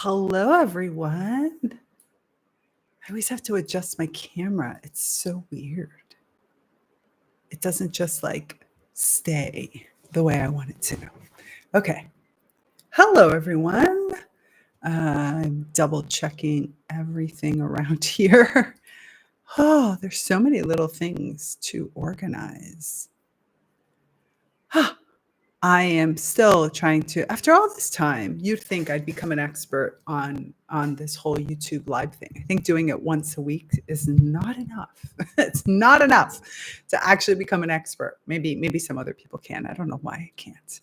Hello, everyone. I always have to adjust my camera. It's so weird. It doesn't just stay the way I want it to. Okay. Hello, everyone. I'm double checking everything around here. Oh, there's so many little things to organize. I am still trying to, after all this time, you'd think I'd become an expert on this whole YouTube live thing. I think doing it once a week is not enough. It's not enough to actually become an expert. Maybe some other people can. I don't know why I can't.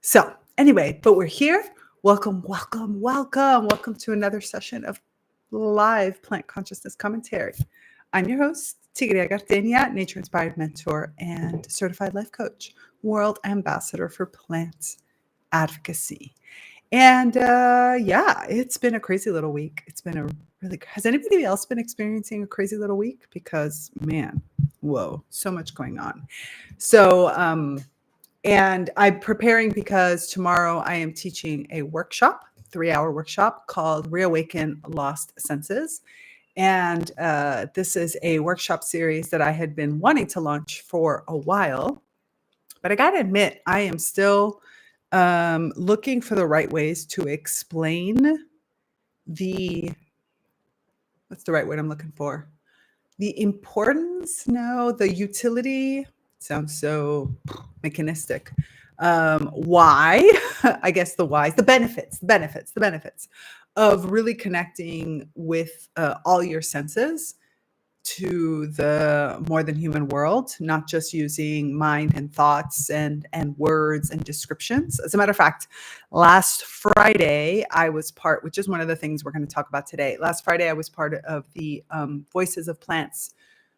So anyway, but we're here. Welcome to another session of live plant consciousness commentary. I'm your host, Tigrilla, Gardenia, nature-inspired mentor and certified life coach, world ambassador for plant advocacy. And it's been a crazy little week. Has anybody else been experiencing a crazy little week? Because man, whoa, so much going on. So, and I'm preparing because tomorrow I am teaching a workshop, 3-hour workshop called Reawaken Lost Senses. And this is a workshop series that I had been wanting to launch for a while. But I got to admit, I am still looking for the right ways to explain what's the right word I'm looking for? The importance, the utility, sounds so mechanistic. Why? I guess the whys, the benefits of really connecting with all your senses to the more than human world, not just using mind and thoughts and words and descriptions. As a matter of fact, last Friday, I was part, which is one of the things we're going to talk about today. Last Friday, I was part of the Voices of Plants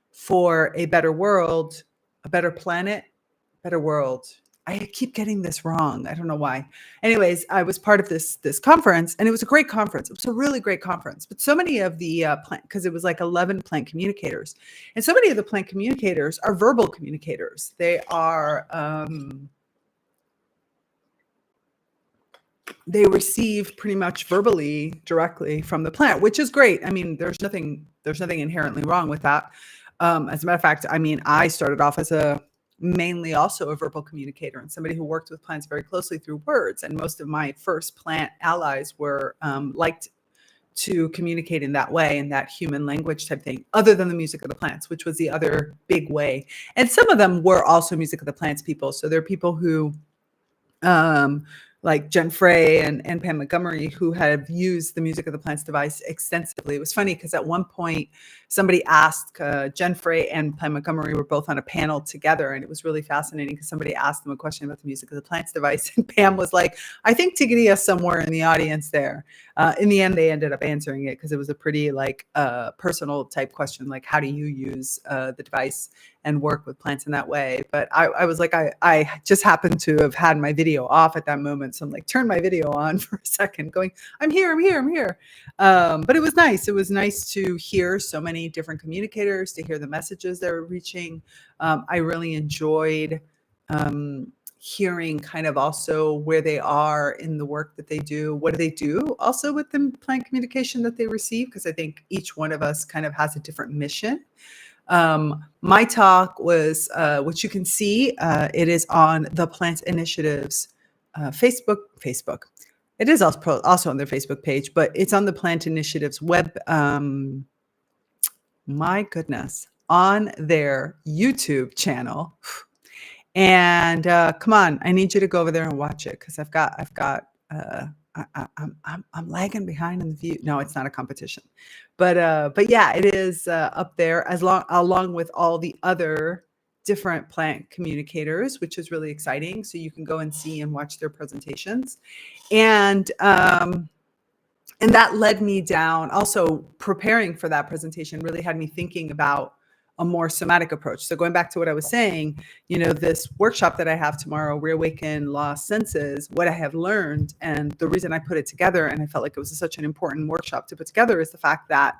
for a Better World, a Better Planet, Better World. I keep getting this wrong. I don't know why. Anyways, I was part of this conference, and it was a great conference. It was a really great conference. But so many of the plant, because it was like 11 plant communicators, and so many of the plant communicators are verbal communicators. They are they receive pretty much verbally directly from the plant, which is great. I mean, there's nothing inherently wrong with that. As a matter of fact, I mean, I started off as mainly also a verbal communicator and somebody who worked with plants very closely through words. And most of my first plant allies were liked to communicate in that way, in that human language type thing, other than the music of the plants, which was the other big way. And some of them were also music of the plants people. So there are people who like Jen Frey and Pam Montgomery, who have used the music of the plants device extensively. It was funny because at one point somebody asked, Jen Frey and Pam Montgomery were both on a panel together, and it was really fascinating because somebody asked them a question about the music of the plants device, and Pam was like, I think Tigrilla is somewhere in the audience there. In the end, they ended up answering it because it was a pretty personal type question, like how do you use the device and work with plants in that way. But I was like, I just happened to have had my video off at that moment. So I'm like, turn my video on for a second going, I'm here. But it was nice. It was nice to hear so many different communicators, to hear the messages they were reaching. I really enjoyed hearing kind of also where they are in the work that they do. What do they do also with the plant communication that they receive? Because I think each one of us kind of has a different mission. My talk was, which you can see, it is on the Plant Initiative's Facebook. It is also on their Facebook page, but it's on the Plant Initiative's web. My goodness, on their YouTube channel. And come on, I need you to go over there and watch it because I'm lagging behind in the view. No, it's not a competition, but yeah, it is up there along with all the other different plant communicators, which is really exciting. So you can go and see and watch their presentations, and that led me down. Also, preparing for that presentation really had me thinking about a more somatic approach. So going back to what I was saying, this workshop that I have tomorrow, Reawaken Lost Senses, what I have learned, and the reason I put it together, and I felt like it was such an important workshop to put together, is the fact that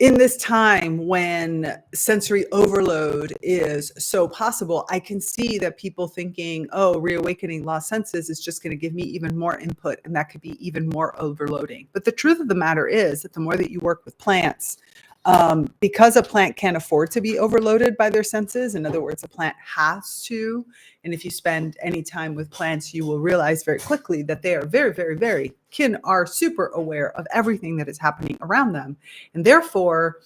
in this time when sensory overload is so possible, I can see that people thinking, oh, reawakening lost senses is just going to give me even more input, and that could be even more overloading. But the truth of the matter is that the more that you work with plants, because a plant can't afford to be overloaded by their senses, in other words, a plant has to, and if you spend any time with plants, you will realize very quickly that they are very, very, very are super aware of everything that is happening around them. And therefore,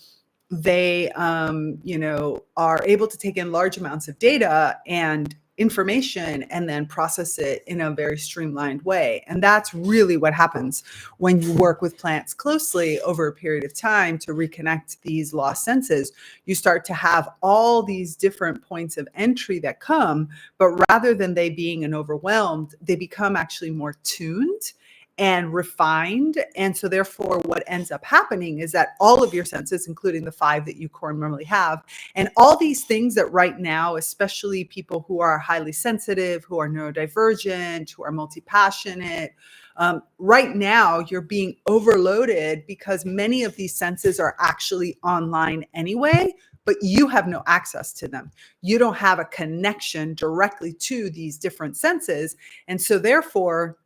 they, are able to take in large amounts of data and information and then process it in a very streamlined way. And that's really what happens when you work with plants closely over a period of time to reconnect these lost senses. You start to have all these different points of entry that come, but rather than they being an overwhelmed, they become actually more tuned and refined. And so therefore what ends up happening is that all of your senses, including the 5 that you normally have, and all these things that right now, especially people who are highly sensitive, who are neurodivergent, who are multi-passionate, right now you're being overloaded because many of these senses are actually online anyway, but you have no access to them. You don't have a connection directly to these different senses. And so therefore,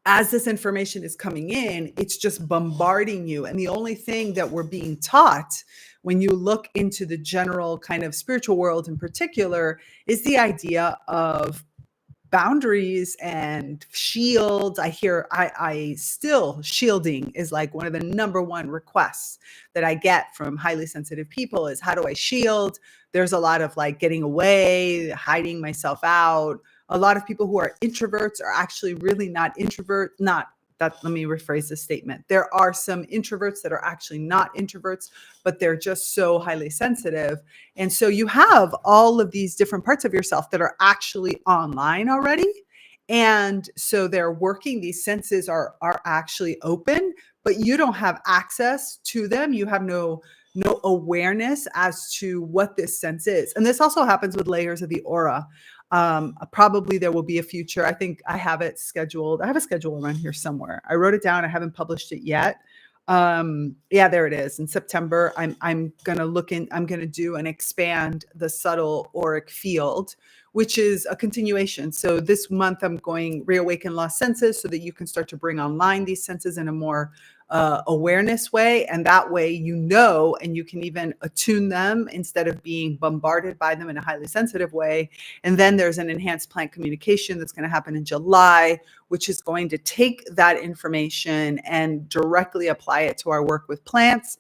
as this information is coming in, it's just bombarding you. And the only thing that we're being taught when you look into the general kind of spiritual world in particular is the idea of boundaries and shields. I still, shielding is like one of the number one requests that I get from highly sensitive people is, how do I shield? There's a lot of like getting away, hiding myself out. A lot of people who are introverts are actually really not introvert, not that, let me rephrase this statement. There are some introverts that are actually not introverts, but they're just so highly sensitive. And so you have all of these different parts of yourself that are actually online already. And so they're working, these senses are actually open, but you don't have access to them. You have no awareness as to what this sense is. And this also happens with layers of the aura. Probably there will be a future. I think I have it scheduled. I have a schedule around here somewhere. I wrote it down. I haven't published it yet. Yeah, there it is. In September, I'm going to do and expand the subtle auric field, which is a continuation. So this month I'm going reawaken lost senses so that you can start to bring online these senses in a more awareness way. And that way, and you can even attune them instead of being bombarded by them in a highly sensitive way. And then there's an enhanced plant communication that's going to happen in July, which is going to take that information and directly apply it to our work with plants.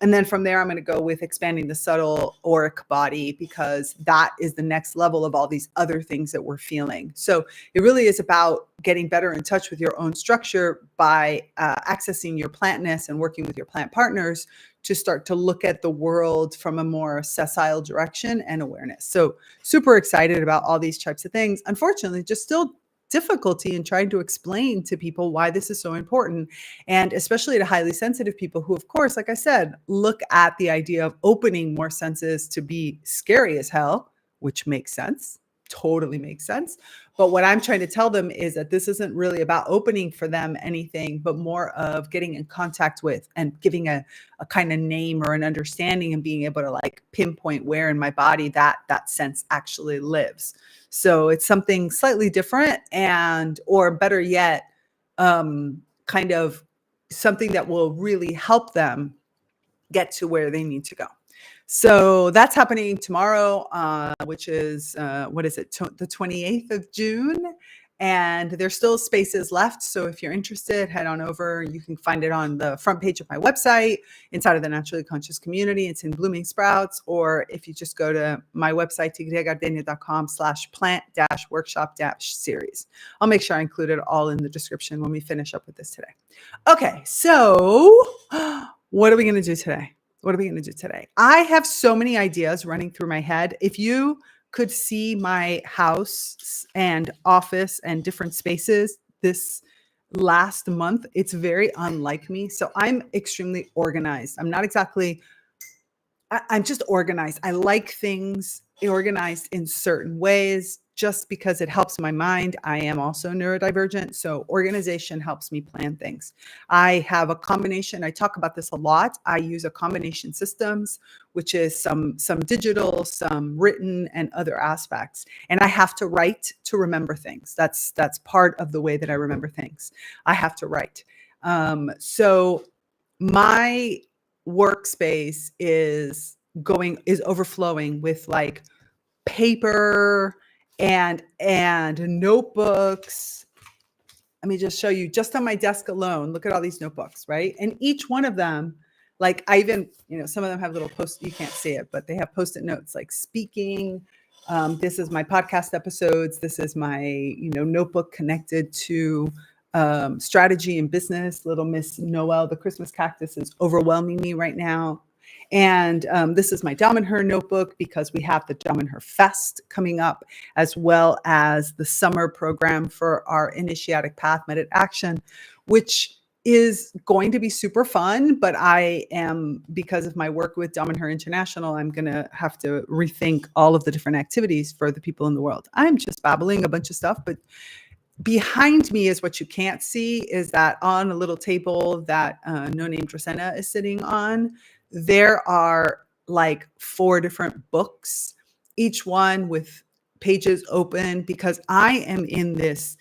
And then from there, I'm going to go with expanding the subtle auric body, because that is the next level of all these other things that we're feeling. So it really is about getting better in touch with your own structure by accessing your plantness and working with your plant partners to start to look at the world from a more sessile direction and awareness. So super excited about all these types of things. Unfortunately, just still difficulty in trying to explain to people why this is so important, and especially to highly sensitive people who, of course, like I said, look at the idea of opening more senses to be scary as hell, which makes sense, totally makes sense. But what I'm trying to tell them is that this isn't really about opening for them anything, but more of getting in contact with and giving a kind of name or an understanding and being able to like pinpoint where in my body that sense actually lives. So it's something slightly different, or better yet, kind of something that will really help them get to where they need to go. So that's happening tomorrow, which is, the 28th of June. And there's still spaces left. So if you're interested, head on over. You can find it on the front page of my website, inside of the Naturally Conscious community. It's in Blooming Sprouts. Or if you just go to my website, tigrillegardenia.com/plant-workshop-series. I'll make sure I include it all in the description when we finish up with this today. Okay, so what are we going to do today? What are we going to do today? I have so many ideas running through my head. If you could see my house and office and different spaces this last month, it's very unlike me. So I'm extremely organized. I'm just organized. I like things organized in certain ways. just because it helps my mind. I am also neurodivergent, so organization helps me plan things. I have a combination. I talk about this a lot. I use a combination systems, which is some digital, some written, and other aspects. And I have to write to remember things. That's part of the way that I remember things. I have to write. So my workspace is overflowing with like paper and notebooks. Let me just show you, just on my desk alone, look at all these notebooks, right? And each one of them, like I even, some of them have little you can't see it, but they have Post-it notes like speaking. This is my podcast episodes. This is my, notebook connected to strategy and business. Little Miss Noel, the Christmas cactus, is overwhelming me right now. And this is my Dom and Her notebook because we have the Dom and Her Fest coming up, as well as the summer program for our Initiatic Path Method Action, which is going to be super fun. But I am, because of my work with Dom and Her International, I'm going to have to rethink all of the different activities for the people in the world. I'm just babbling a bunch of stuff, but behind me is what you can't see, is that on a little table that No Name Dracenna is sitting on, there are like 4 different books, each one with pages open, because I am in this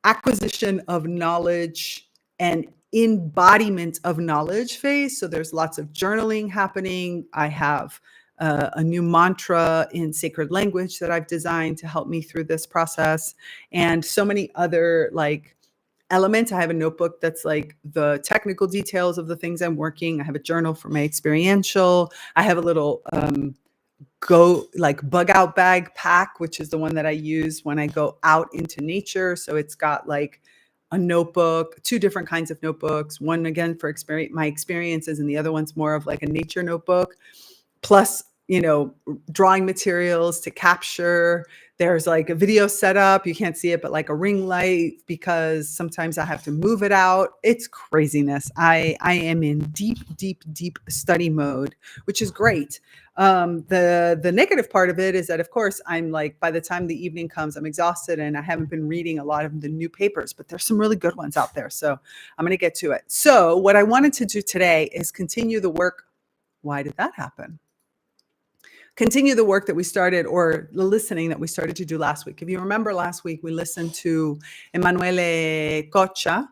acquisition of knowledge and embodiment of knowledge phase. So there's lots of journaling happening. I have a new mantra in sacred language that I've designed to help me through this process, and so many other like elements. I have a notebook that's like the technical details of the things I'm working. I have a journal for my experiential. I have a little bug out bag pack, which is the one that I use when I go out into nature. So it's got like a notebook, 2 different kinds of notebooks. One again for my experiences, and the other one's more of like a nature notebook. Plus, drawing materials to capture. There's like a video setup. You can't see it, but like a ring light, because sometimes I have to move it out. It's craziness. I am in deep study mode, which is great. The negative part of it is that, of course, I'm like, by the time the evening comes, I'm exhausted and I haven't been reading a lot of the new papers, but there's some really good ones out there. So I'm going to get to it. So what I wanted to do today is continue the work. Why did that happen? Continue the work that we started, or the listening that we started to do last week. If you remember last week, we listened to Emanuele Coccia,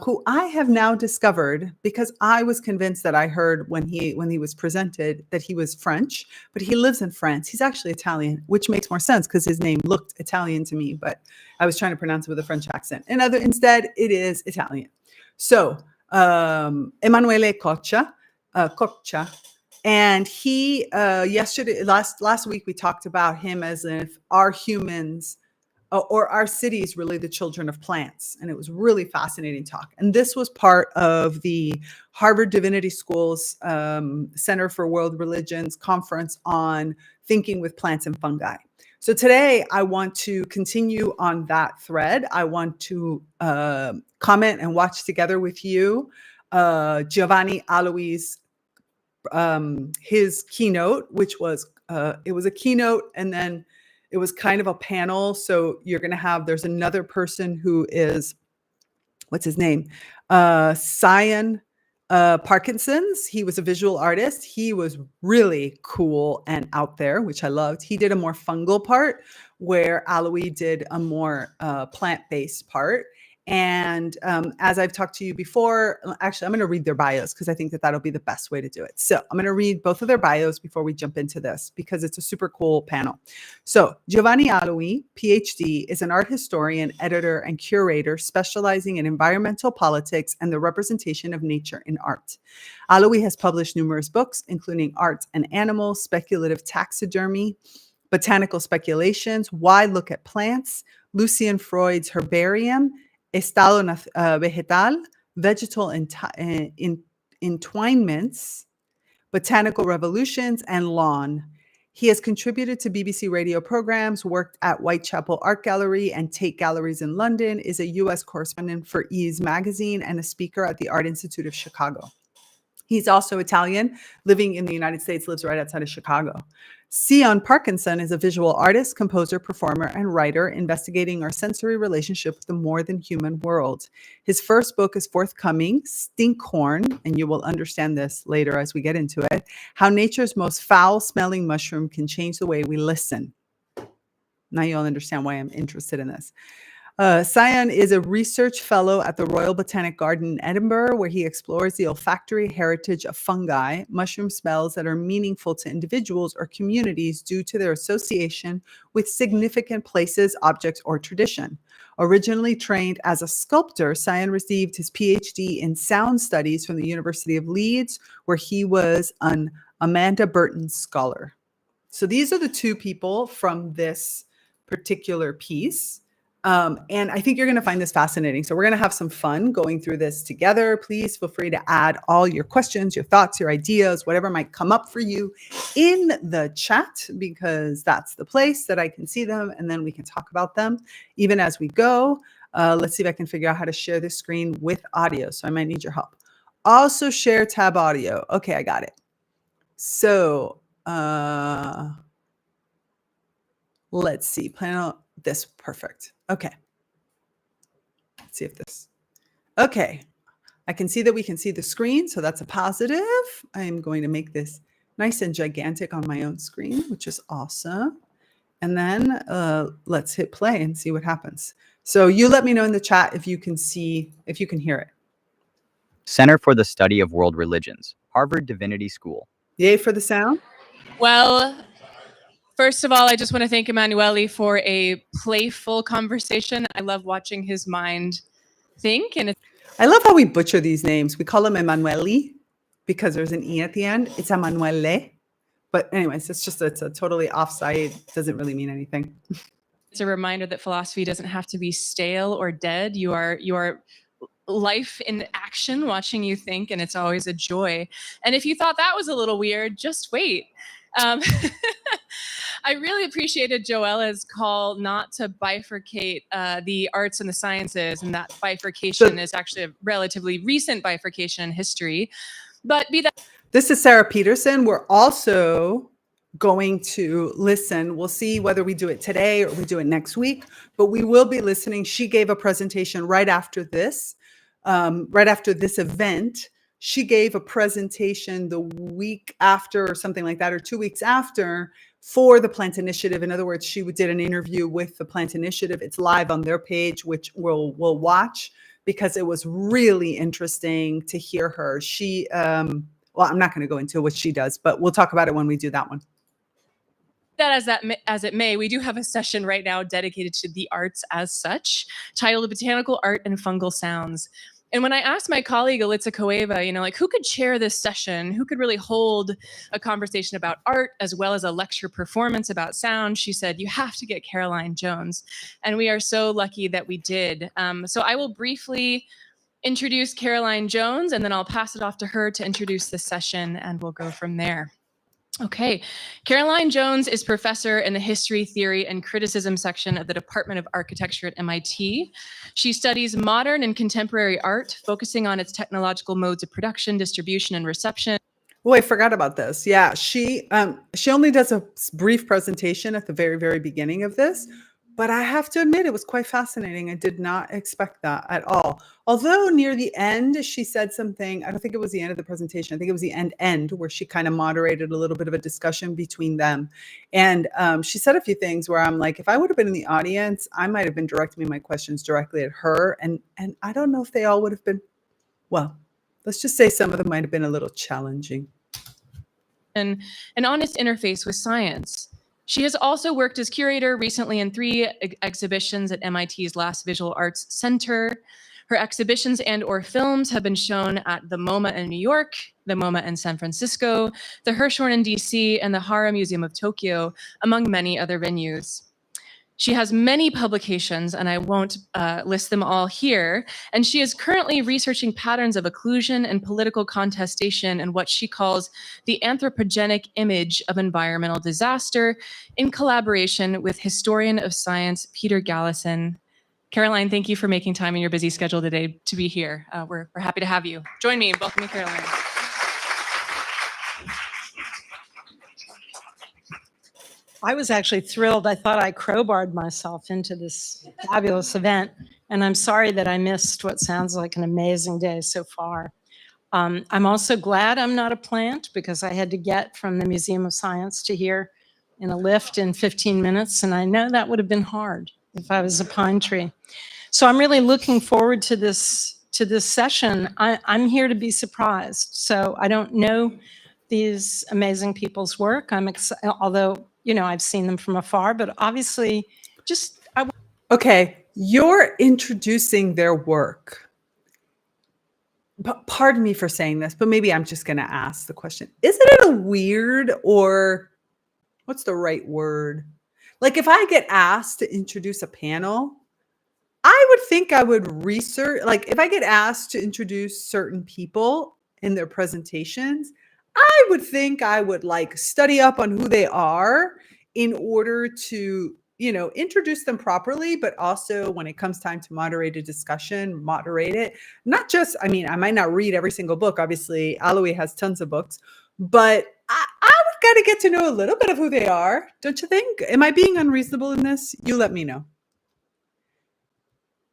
who I have now discovered, because I was convinced that I heard when he was presented that he was French, but he lives in France. He's actually Italian, which makes more sense because his name looked Italian to me, but I was trying to pronounce it with a French accent. Instead, it is Italian. So Emanuele Coccia, and he last week we talked about him as if our humans or our cities really the children of plants, and it was really fascinating talk. And this was part of the Harvard Divinity School's Center for World Religions conference on thinking with plants and fungi. So today I want to continue on that thread. I want to comment and watch together with you Giovanni Alois' his keynote, which was it was a keynote, and then it was kind of a panel. So you're going to have, there's another person who is, what's his name? Cyan Parkinson's. He was a visual artist. He was really cool and out there, which I loved. He did a more fungal part, where Alois did a more plant-based part. And as I've talked to you before, actually, I'm going to read their bios because I think that that'll be the best way to do it. So I'm going to read both of their bios before we jump into this, because it's a super cool panel. So Giovanni Alois, PhD, is an art historian, editor, and curator specializing in environmental politics and the representation of nature in art. Alois has published numerous books, including Art and Animals, Speculative Taxidermy, Botanical Speculations, Why Look at Plants, Lucian Freud's Herbarium, Estado Vegetal, Vegetal Entwinements, Botanical Revolutions, and Lawn. He has contributed to BBC radio programs, worked at Whitechapel Art Gallery and Tate Galleries in London, is a U.S. correspondent for Ease magazine, and a speaker at the Art Institute of Chicago. He's also Italian, living in the United States, lives right outside of Chicago. Sion Parkinson is a visual artist, composer, performer, and writer investigating our sensory relationship with the more than human world. His first book is forthcoming, Stinkhorn, and you will understand this later as we get into it, How Nature's Most Foul-Smelling Mushroom Can Change the Way We Listen. Now you'll understand why I'm interested in this. Sion is a research fellow at the Royal Botanic Garden in Edinburgh, where he explores the olfactory heritage of fungi, mushroom smells that are meaningful to individuals or communities due to their association with significant places, objects, or tradition. Originally trained as a sculptor, Sion received his PhD in sound studies from the University of Leeds, where he was an Amanda Burton Scholar. So these are the two people from this particular piece. And I think you're going to find this fascinating. So we're going to have some fun going through this together. Please feel free to add all your questions, your thoughts, your ideas, whatever might come up for you in the chat, because that's the place that I can see them and then we can talk about them even as we go. Let's see if I can figure out how to share this screen with audio. So I might need your help. Also share tab audio. Okay, I got it. So let's see, plan on this. Perfect. Okay. Let's see if this, okay. I can see that we can see the screen. So that's a positive. I am going to make this nice and gigantic on my own screen, which is awesome. And then let's hit play and see what happens. So you let me know in the chat if you can see, if you can hear it. Center for the Study of World Religions, Harvard Divinity School. Yay for the sound. Well, first of all, I just want to thank Emanuele for a playful conversation. I love watching his mind think. And I love how we butcher these names. We call him Emanuele because there's an E at the end. It's Emanuele. But anyways, it's a totally offside. Doesn't really mean anything. It's a reminder that philosophy doesn't have to be stale or dead. You are life in action, watching you think, and it's always a joy. And if you thought that was a little weird, just wait. I really appreciated Joella's call not to bifurcate the arts and the sciences, and that bifurcation is actually a relatively recent bifurcation in history. But be that. This is Sarah Peterson. We're also going to listen. We'll see whether we do it today or we do it next week, but we will be listening. She gave a presentation right after this event. She gave a presentation the week after or something like that, or 2 weeks after, for the Plant Initiative. In other words, she did an interview with the Plant Initiative. It's live on their page, which we'll watch, because it was really interesting to hear her. She, well, I'm not going to go into what she does, but we'll talk about it when we do that one. As it may, we do have a session right now dedicated to the arts as such, titled Botanical Art and Fungal Sounds. And when I asked my colleague, Alitza Cueva, who could chair this session, who could really hold a conversation about art as well as a lecture performance about sound, she said, you have to get Caroline Jones. And we are so lucky that we did. So I will briefly introduce Caroline Jones, and then I'll pass it off to her to introduce the session, and we'll go from there. Okay, Caroline Jones is professor in the History, Theory, and Criticism section of the Department of Architecture at MIT. She studies modern and contemporary art, focusing on its technological modes of production, distribution, and reception. Oh, I forgot about this. Yeah, she only does a brief presentation at the very, very beginning of this, but I have to admit it was quite fascinating. I did not expect that at all. Although near the end, she said something, I don't think it was the end of the presentation. I think it was the end where she kind of moderated a little bit of a discussion between them. And she said a few things where I'm like, if I would have been in the audience, I might have been directing my questions directly at her. And I don't know if they all would have been, well, let's just say some of them might have been a little challenging. And an honest interface with science. She has also worked as curator recently in 3 exhibitions at MIT's Last Visual Arts Center. Her exhibitions and/or films have been shown at the MoMA in New York, the MoMA in San Francisco, the Hirshhorn in DC, and the Hara Museum of Tokyo, among many other venues. She has many publications, and I won't list them all here, and she is currently researching patterns of occlusion and political contestation in what she calls the anthropogenic image of environmental disaster, in collaboration with historian of science Peter Gallison. Caroline, thank you for making time in your busy schedule today to be here. We're happy to have you. Join me in welcoming Caroline. I was actually thrilled. I thought I crowbarred myself into this fabulous event, and I'm sorry that I missed what sounds like an amazing day so far. I'm also glad I'm not a plant because I had to get from the Museum of Science to here in a lift in 15 minutes, and I know that would have been hard if I was a pine tree. So I'm really looking forward to this session. I'm here to be surprised. So I don't know these amazing people's work. I'm excited, although, you know, I've seen them from afar, but obviously just, Okay, you're introducing their work. But pardon me for saying this, but maybe I'm just going to ask the question. Isn't it a weird, or what's the right word? Like if I get asked to introduce a panel, I would think I would research, like if I get asked to introduce certain people in their presentations, I would think I would like study up on who they are in order to, you know, introduce them properly, but also when it comes time to moderate a discussion, moderate it. Not just, I mean, I might not read every single book. Obviously, Aloe has tons of books, but I would got to get to know a little bit of who they are. Don't you think? Am I being unreasonable in this? You let me know.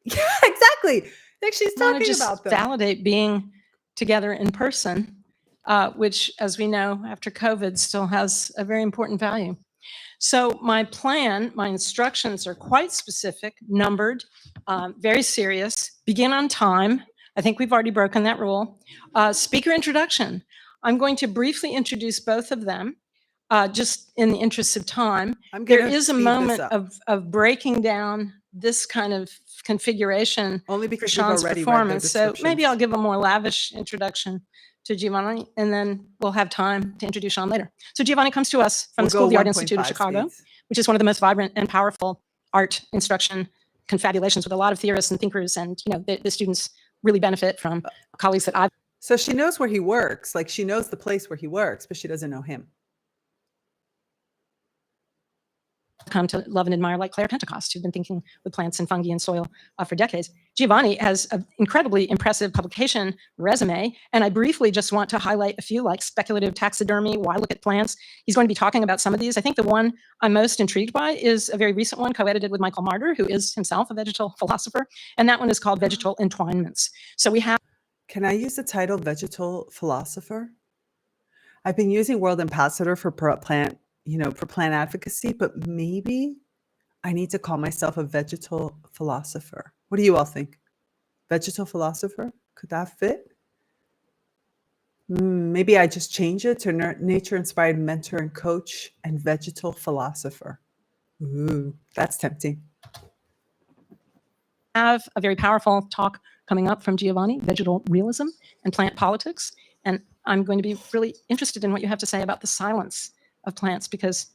Yeah, exactly. Like she's talking about them. Validate being together in person, which, as we know, after COVID still has a very important value. So my plan, my instructions are quite specific, numbered, very serious, begin on time. I think we've already broken that rule. Speaker introduction. I'm going to briefly introduce both of them, just in the interest of time. There is a moment of breaking down this kind of configuration only because for Sean's performance. So maybe I'll give a more lavish introduction to Giovanni, and then we'll have time to introduce Sean later. So Giovanni comes to us from the School of the Art Institute of Chicago, which is one of the most vibrant and powerful art instruction confabulations with a lot of theorists and thinkers, and you know the students really benefit from colleagues that I've. So she knows where he works, like she knows the place where he works, but she doesn't know him. Come to love and admire, like Claire Pentecost, who've been thinking with plants and fungi and soil for decades. Giovanni has an incredibly impressive publication resume, and I briefly just want to highlight a few, like speculative taxidermy, why look at plants. He's going to be talking about some of these. I think the one I'm most intrigued by is a very recent one co-edited with Michael Marder, who is himself a vegetal philosopher, and that one is called Vegetal Entwinements. So we have... Can I use the title vegetal philosopher? I've been using World Ambassador for plant, you know, for plant advocacy, but maybe I need to call myself a vegetal philosopher. What do you all think? Vegetal philosopher? Could that fit? Maybe I just change it to nature-inspired mentor and coach and vegetal philosopher. Ooh, that's tempting. Have a very powerful talk coming up from Giovanni, Vegetal Realism and Plant Politics. And I'm going to be really interested in what you have to say about the silence of plants, because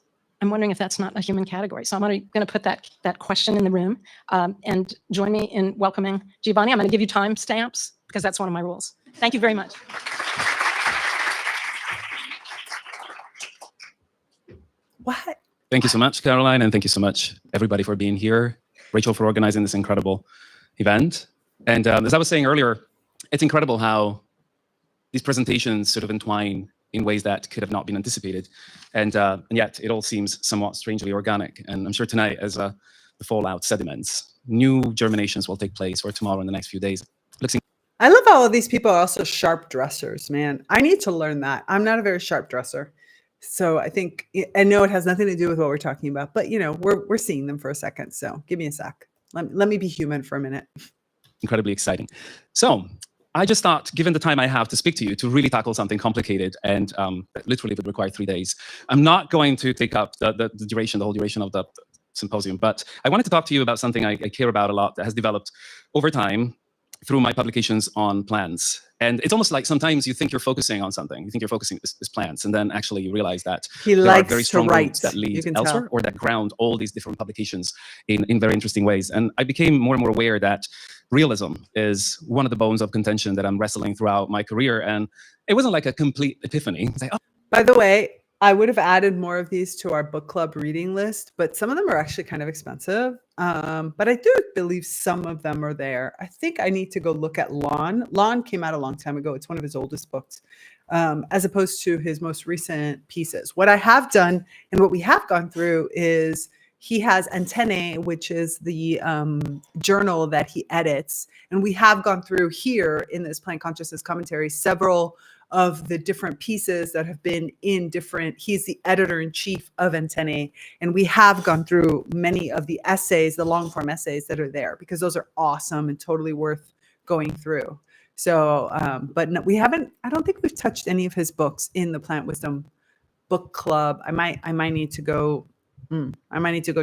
I'm wondering if that's not a human category. So I'm going to put that question in the room, and join me in welcoming Giovanni. I'm going to give you time stamps because that's one of my rules. Thank you very much. What? Thank you so much, Caroline, and thank you so much, everybody, for being here. Rachel, for organizing this incredible event. And as I was saying earlier, it's incredible how these presentations sort of entwine in ways that could have not been anticipated. And yet it all seems somewhat strangely organic. And I'm sure tonight, as the fallout sediments, new germinations will take place, or tomorrow in the next few days. I love how all these people are also sharp dressers, man. I need to learn that. I'm not a very sharp dresser. So I think, I know it has nothing to do with what we're talking about, but you know, we're seeing them for a second. So give me a sec. Let me be human for a minute. Incredibly exciting. So I just thought, given the time I have to speak to you, to really tackle something complicated and that literally would require 3 days. I'm not going to take up the whole duration of the symposium, but I wanted to talk to you about something I care about a lot that has developed over time through my publications on plants. And it's almost like sometimes you think you're focusing on something. You think you're focusing on plants, and then actually you realize that there are very strong roots that lead elsewhere, or that ground all these different publications in very interesting ways. And I became more and more aware that realism is one of the bones of contention that I'm wrestling throughout my career. And it wasn't like a complete epiphany. It's like, oh. By the way, I would have added more of these to our book club reading list, but some of them are actually kind of expensive. But I do believe some of them are there. I think I need to go look at Lawn. Lawn came out a long time ago. It's one of his oldest books. as opposed to his most recent pieces. What I have done and what we have gone through is he has Antennae, which is the journal that he edits. And we have gone through here in this Plant Consciousness commentary several of the different pieces that have been in different, he's the editor-in-chief of Antennae. And we have gone through many of the essays, the long-form essays that are there, because those are awesome and totally worth going through. So, but no, we haven't, I don't think we've touched any of his books in the Plant Wisdom book club. I might need to go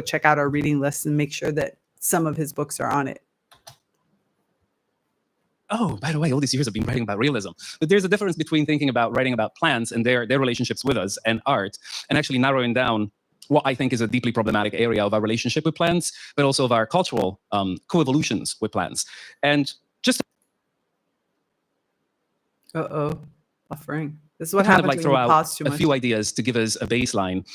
check out our reading list and make sure that some of his books are on it. Oh, by the way, all these years I've been writing about realism. But there's a difference between thinking about writing about plants and their relationships with us and art, and actually narrowing down what I think is a deeply problematic area of our relationship with plants, but also of our cultural coevolutions with plants. And just buffering. This is what kind of happens like when throw you out pause too a much. few ideas to give us a baseline.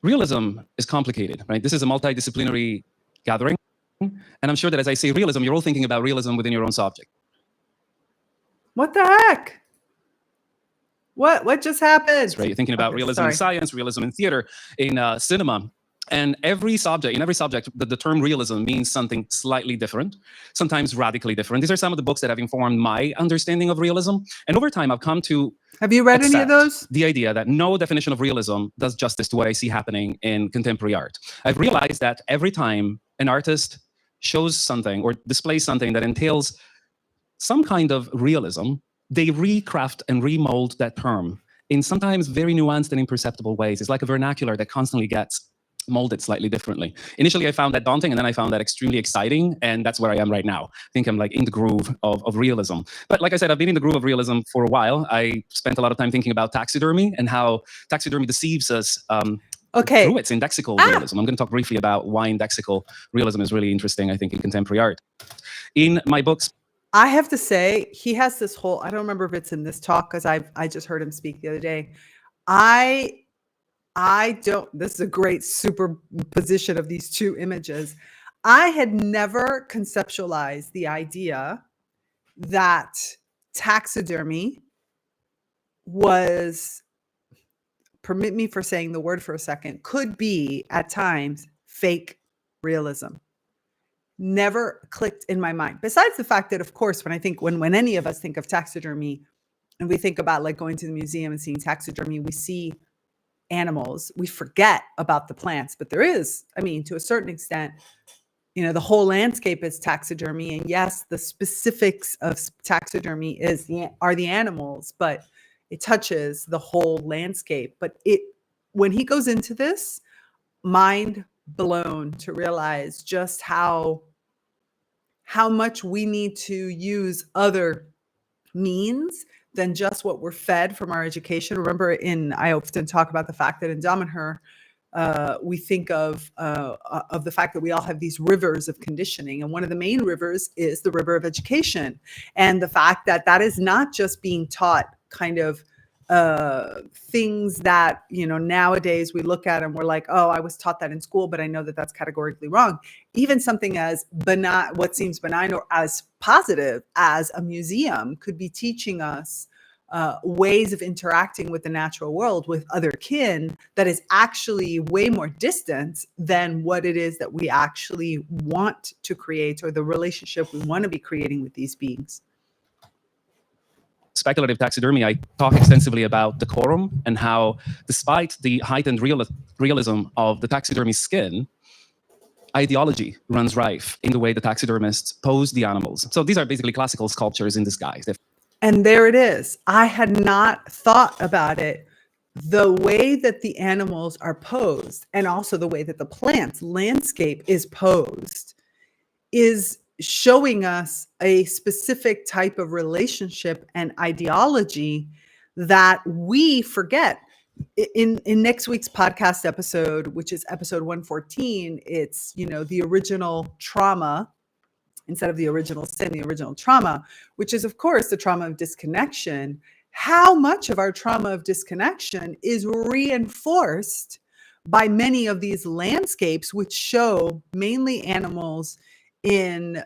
Realism is complicated, right? This is a multidisciplinary gathering. And I'm sure that as I say realism, you're all thinking about realism within your own subject. What the heck? What just happened? Right? You're thinking about realism in science, realism in theater, in cinema. And in every subject, the term realism means something slightly different, sometimes radically different. These are some of the books that have informed my understanding of realism. And over time, I've come to Have you read any of those? The idea that no definition of realism does justice to what I see happening in contemporary art. I've realized that every time an artist shows something or displays something that entails some kind of realism, they recraft and remold that term in sometimes very nuanced and imperceptible ways. It's like a vernacular that constantly gets molded slightly differently. Initially, I found that daunting, and then I found that extremely exciting, and that's where I am right now. I think I'm like in the groove of realism. But like I said, I've been in the groove of realism for a while. I spent a lot of time thinking about taxidermy and how taxidermy deceives us through its indexical realism. I'm going to talk briefly about why indexical realism is really interesting, I think, in contemporary art. In my books, I have to say, he has this whole, I don't remember if it's in this talk, because I just heard him speak the other day. This is a great superposition of these two images. I had never conceptualized the idea that taxidermy was, permit me for saying the word for a second, could be at times fake realism. Never clicked in my mind. Besides the fact that, of course, when any of us think of taxidermy and we think about like going to the museum and seeing taxidermy, we see animals, we forget about the plants. But there is, to a certain extent, the whole landscape is taxidermy. And yes, the specifics of taxidermy are the animals, but it touches the whole landscape. But when he goes into this, mind blown to realize just how much we need to use other means than just what we're fed from our education. Remember, I often talk about the fact that in Damanhur, we think of the fact that we all have these rivers of conditioning. And one of the main rivers is the river of education. And the fact that is not just being taught kind of things that, nowadays we look at and we're like, oh, I was taught that in school, but I know that that's categorically wrong. Even something as benign, what seems benign or as positive as a museum could be teaching us ways of interacting with the natural world, with other kin, that is actually way more distant than what it is that we actually want to create, or the relationship we want to be creating with these beings. Speculative taxidermy, I talk extensively about decorum and how, despite the heightened realism of the taxidermy skin, ideology runs rife in the way the taxidermists pose the animals. So these are basically classical sculptures in disguise. And there it is. I had not thought about it. The way that the animals are posed, and also the way that the plants landscape is posed, is showing us a specific type of relationship and ideology that we forget. In next week's podcast episode, which is episode 114, it's, the original trauma, instead of the original sin, the original trauma, which is, of course, the trauma of disconnection. How much of our trauma of disconnection is reinforced by many of these landscapes, which show mainly animals in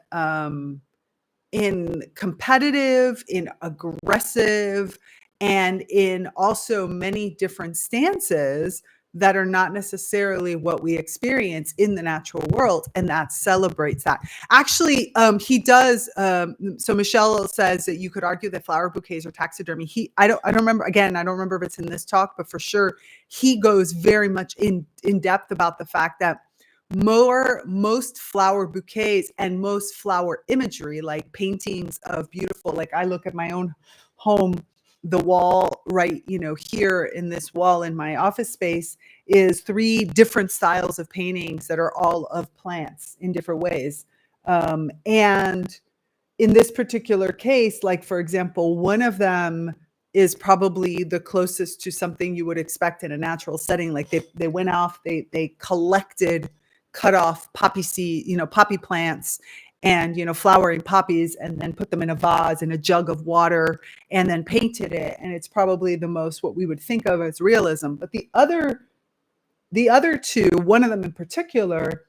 competitive, in aggressive, and in also many different stances that are not necessarily what we experience in the natural world, and that celebrates that. Actually, he does. So Michelle says that you could argue that flower bouquets are taxidermy. I don't remember. Again, I don't remember if it's in this talk, but for sure, he goes very much in depth about the fact that most flower bouquets and most flower imagery, like paintings of beautiful, like I look at my own home, the wall right, here in this wall in my office space is 3 different styles of paintings that are all of plants in different ways. And in this particular case, like, for example, one of them is probably the closest to something you would expect in a natural setting. Like they went off, they collected cut off poppy seed, poppy plants and, flowering poppies, and then put them in a vase in a jug of water and then painted it. And it's probably the most what we would think of as realism. But the other 2, one of them in particular,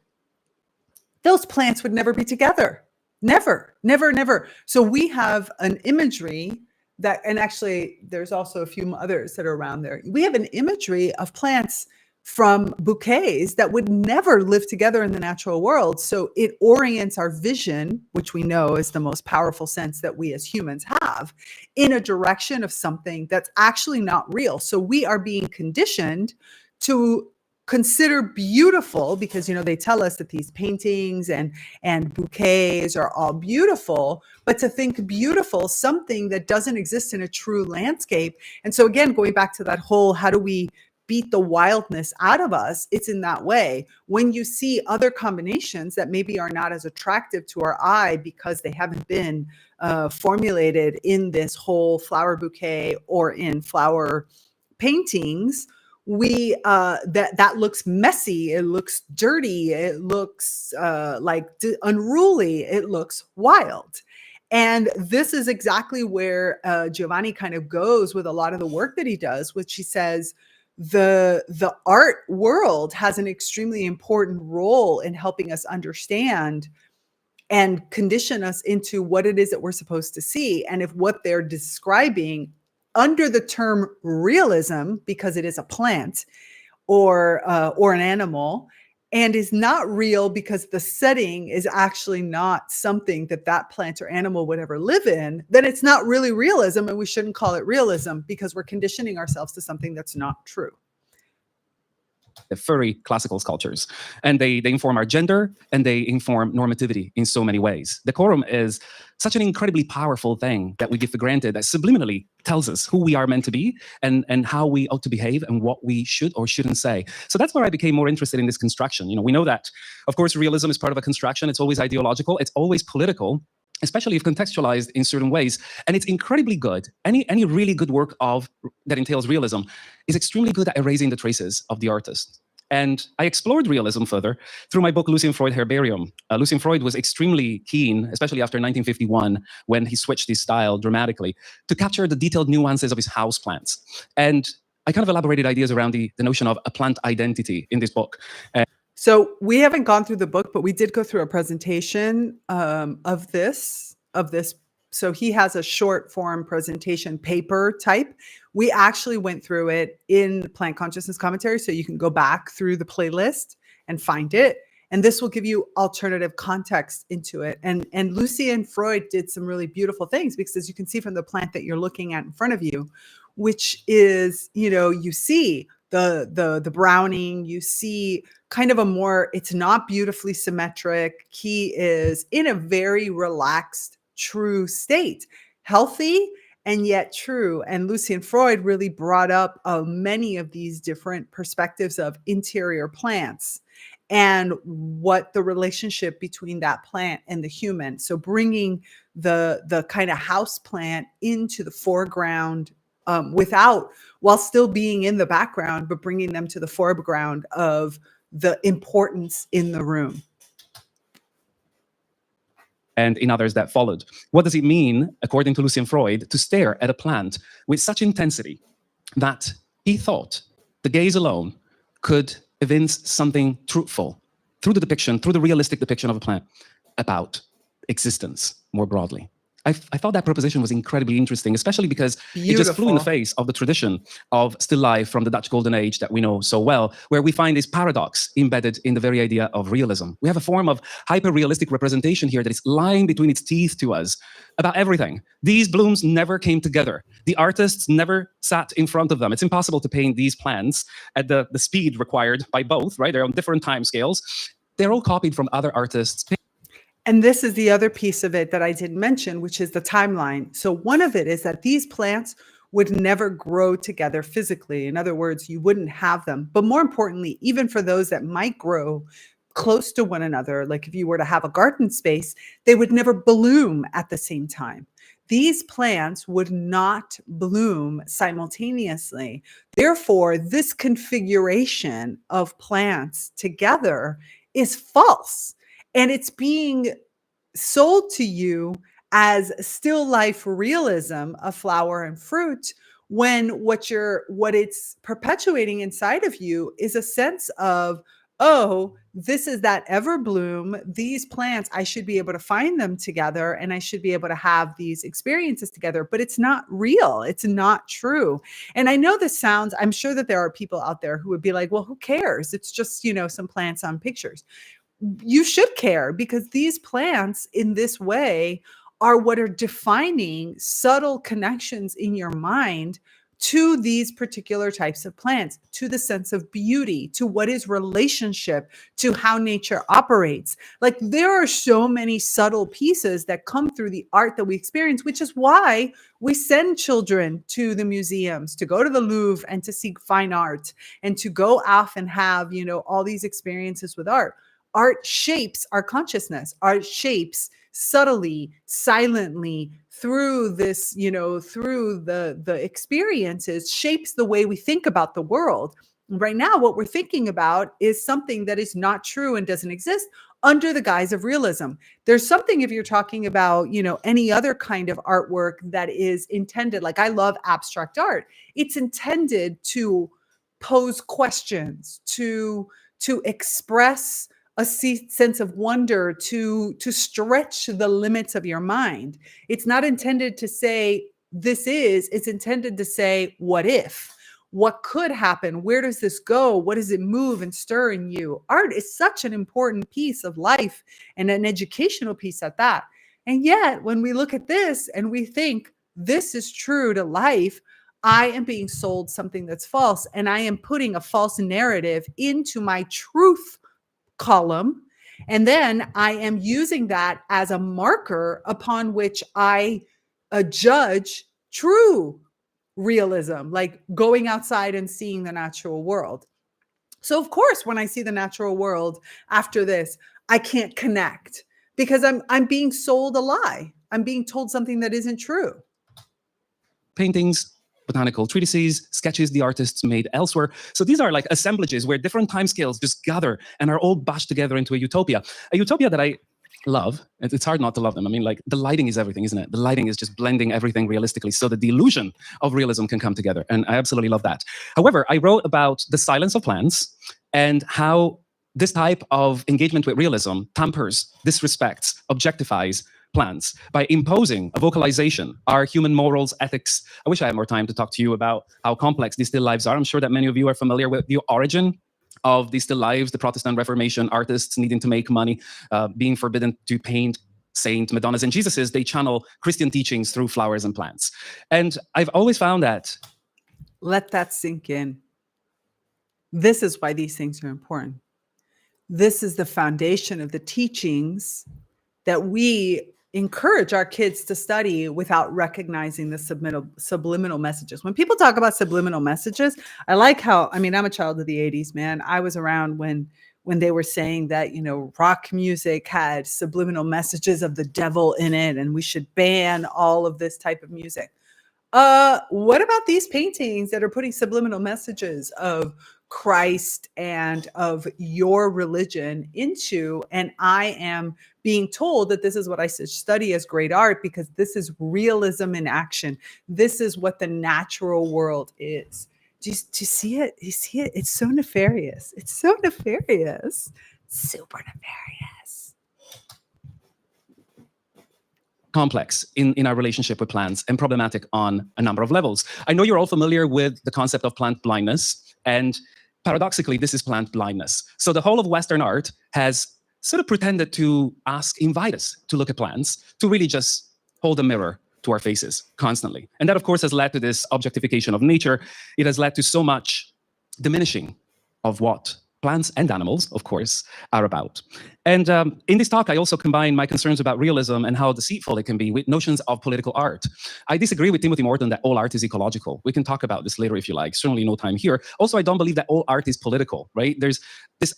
those plants would never be together. Never, never, never. So we have an imagery that, and actually there's also a few others that are around there. We have an imagery of plants from bouquets that would never live together in the natural world. So it orients our vision, which we know is the most powerful sense that we as humans have, in a direction of something that's actually not real. So we are being conditioned to consider beautiful, because they tell us that these paintings and bouquets are all beautiful, but to think beautiful something that doesn't exist in a true landscape. And so again, going back to that whole, how do we beat the wildness out of us? It's in that way. When you see other combinations that maybe are not as attractive to our eye because they haven't been formulated in this whole flower bouquet or in flower paintings, we that looks messy, it looks dirty, it looks unruly, it looks wild. And this is exactly where Giovanni kind of goes with a lot of the work that he does, which he says the art world has an extremely important role in helping us understand and condition us into what it is that we're supposed to see. And if what they're describing under the term realism, because it is a plant or an animal, and is not real because the setting is actually not something that plant or animal would ever live in, then it's not really realism, and we shouldn't call it realism because we're conditioning ourselves to something that's not true. The furry classical sculptures, and they inform our gender, and they inform normativity in so many ways. Decorum is such an incredibly powerful thing that we give for granted, that subliminally tells us who we are meant to be and how we ought to behave and what we should or shouldn't say. So that's where I became more interested in this construction. We know that, of course, realism is part of a construction. It's always ideological. It's always political, especially if contextualized in certain ways. And it's incredibly good. Any really good work that entails realism is extremely good at erasing the traces of the artist. And I explored realism further through my book, Lucian Freud Herbarium. Lucian Freud was extremely keen, especially after 1951, when he switched his style dramatically, to capture the detailed nuances of his houseplants. And I kind of elaborated ideas around the notion of a plant identity in this book. So we haven't gone through the book, but we did go through a presentation of this. So he has a short form presentation paper type. We actually went through it in Plant Consciousness Commentary, so you can go back through the playlist and find it. And this will give you alternative context into it. And Lucian Freud did some really beautiful things, because as you can see from the plant that you're looking at in front of you, which is, you see the browning, you see kind of a more, it's not beautifully symmetric. He is in a very relaxed, true state, healthy and yet true. And Lucian Freud really brought up many of these different perspectives of interior plants and what the relationship between that plant and the human. So bringing the kind of house plant into the foreground while still being in the background, but bringing them to the foreground of the importance in the room. And in others that followed. What does it mean, according to Lucian Freud, to stare at a plant with such intensity that he thought the gaze alone could evince something truthful through the realistic depiction of a plant about existence more broadly? I thought that proposition was incredibly interesting, especially because it just flew in the Beautiful. face of the tradition of still life from the Dutch Golden Age that we know so well, where we find this paradox embedded in the very idea of realism. We have a form of hyper-realistic representation here that is lying between its teeth to us about everything. These blooms never came together. The artists never sat in front of them. It's impossible to paint these plants at the speed required by both, right? They're on different time scales. They're all copied from other artists. And this is the other piece of it that I didn't mention, which is the timeline. So one of it is that these plants would never grow together physically. In other words, you wouldn't have them. But more importantly, even for those that might grow close to one another, like if you were to have a garden space, they would never bloom at the same time. These plants would not bloom simultaneously. Therefore, this configuration of plants together is false. And it's being sold to you as still life realism of flower and fruit, when what it's perpetuating inside of you is a sense of, oh, this is that ever bloom. These plants, I should be able to find them together and I should be able to have these experiences together, but it's not real. It's not true. And I know this sounds, I'm sure that there are people out there who would be like, well, who cares? It's just, some plants on pictures. You should care, because these plants in this way are what are defining subtle connections in your mind to these particular types of plants, to the sense of beauty, to what is relationship, to how nature operates. Like, there are so many subtle pieces that come through the art that we experience, which is why we send children to the museums, to go to the Louvre and to seek fine art, and to go off and have, all these experiences with art. Art shapes our consciousness. Art shapes subtly, silently, through this, through the experiences, shapes the way we think about the world. Right now, what we're thinking about is something that is not true and doesn't exist under the guise of realism. There's something, if you're talking about, any other kind of artwork that is intended, like I love abstract art, it's intended to pose questions, to express a sense of wonder, to stretch the limits of your mind. It's not intended to say it's intended to say, what if? What could happen? Where does this go? What does it move and stir in you? Art is such an important piece of life, and an educational piece at that. And yet, when we look at this and we think this is true to life, I am being sold something that's false, and I am putting a false narrative into my truth column. And then I am using that as a marker upon which I judge true realism, like going outside and seeing the natural world. So of course, when I see the natural world after this, I can't connect, because I'm being sold a lie. I'm being told something that isn't true. Paintings, botanical treatises, sketches the artists made elsewhere. So these are like assemblages where different timescales just gather and are all bashed together into a utopia that I love. It's hard not to love them. I mean, like, the lighting is everything, isn't it? The lighting is just blending everything realistically so that the illusion of realism can come together. And I absolutely love that. However, I wrote about the silence of plants and how this type of engagement with realism tampers, disrespects, objectifies plants by imposing a vocalization, our human morals, ethics. I wish I had more time to talk to you about how complex these still lives are. I'm sure that many of you are familiar with the origin of these still lives, the Protestant Reformation, artists needing to make money, being forbidden to paint saint Madonnas and Jesuses. They channel Christian teachings through flowers and plants. And I've always found that. Let that sink in. This is why these things are important. This is the foundation of the teachings that we encourage our kids to study without recognizing the subliminal messages. When people talk about subliminal messages, I like how, I'm a child of the 80s, man. I was around when they were saying that, rock music had subliminal messages of the devil in it, and we should ban all of this type of music. What about these paintings that are putting subliminal messages of Christ and of your religion into, and I am being told that this is what I should study as great art, because this is realism in action. This is what the natural world is. Do you see it? You see it? It's so nefarious. It's so nefarious. Super nefarious. complex in our relationship with plants and problematic on a number of levels. I know you're all familiar with the concept of plant blindness, and paradoxically, this is plant blindness. So the whole of Western art has sort of pretended to invite us to look at plants, to really just hold a mirror to our faces constantly. And that, of course, has led to this objectification of nature. It has led to so much diminishing of what plants and animals, of course, are about. And in this talk, I also combine my concerns about realism and how deceitful it can be with notions of political art. I disagree with Timothy Morton that all art is ecological. We can talk about this later if you like, certainly no time here. Also, I don't believe that all art is political, right? This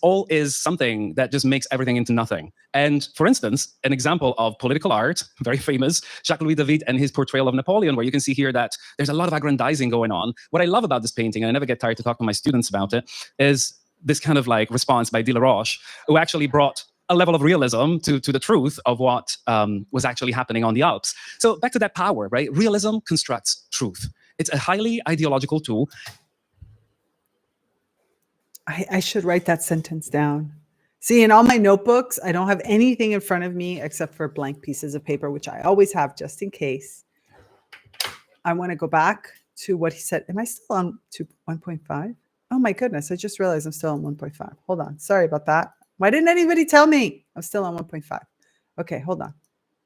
all is something that just makes everything into nothing. And for instance, an example of political art, very famous, Jacques-Louis David and his portrayal of Napoleon, where you can see here that there's a lot of aggrandizing going on. What I love about this painting, and I never get tired to talk to my students about it, is this kind of like response by de la Roche, who actually brought a level of realism to the truth of what was actually happening on the Alps. So back to that power, right? Realism constructs truth. It's a highly ideological tool. I should write that sentence down. See, in all my notebooks, I don't have anything in front of me except for blank pieces of paper, which I always have just in case. I want to go back to what he said. Am I still on 1.5? Oh my goodness, I just realized I'm still on 1.5. Hold on. Sorry about that. Why didn't anybody tell me? I'm still on 1.5. Okay, hold on.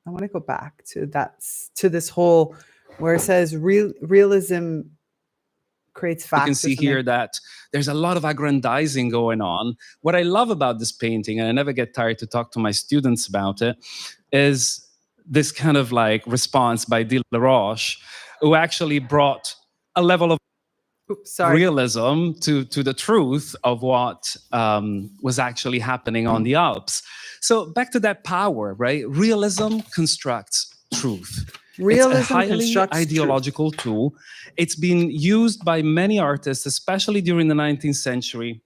I want to go back to this whole where it says realism creates facts. You can see here that there's a lot of aggrandizing going on. What I love about this painting, and I never get tired to talk to my students about it, is this kind of like response by de la Roche, who actually brought a level of realism to the truth of what was actually happening on the Alps. So back to that power, right? Realism constructs truth. Realism it's a highly ideological tool. It's been used by many artists, especially during the 19th century.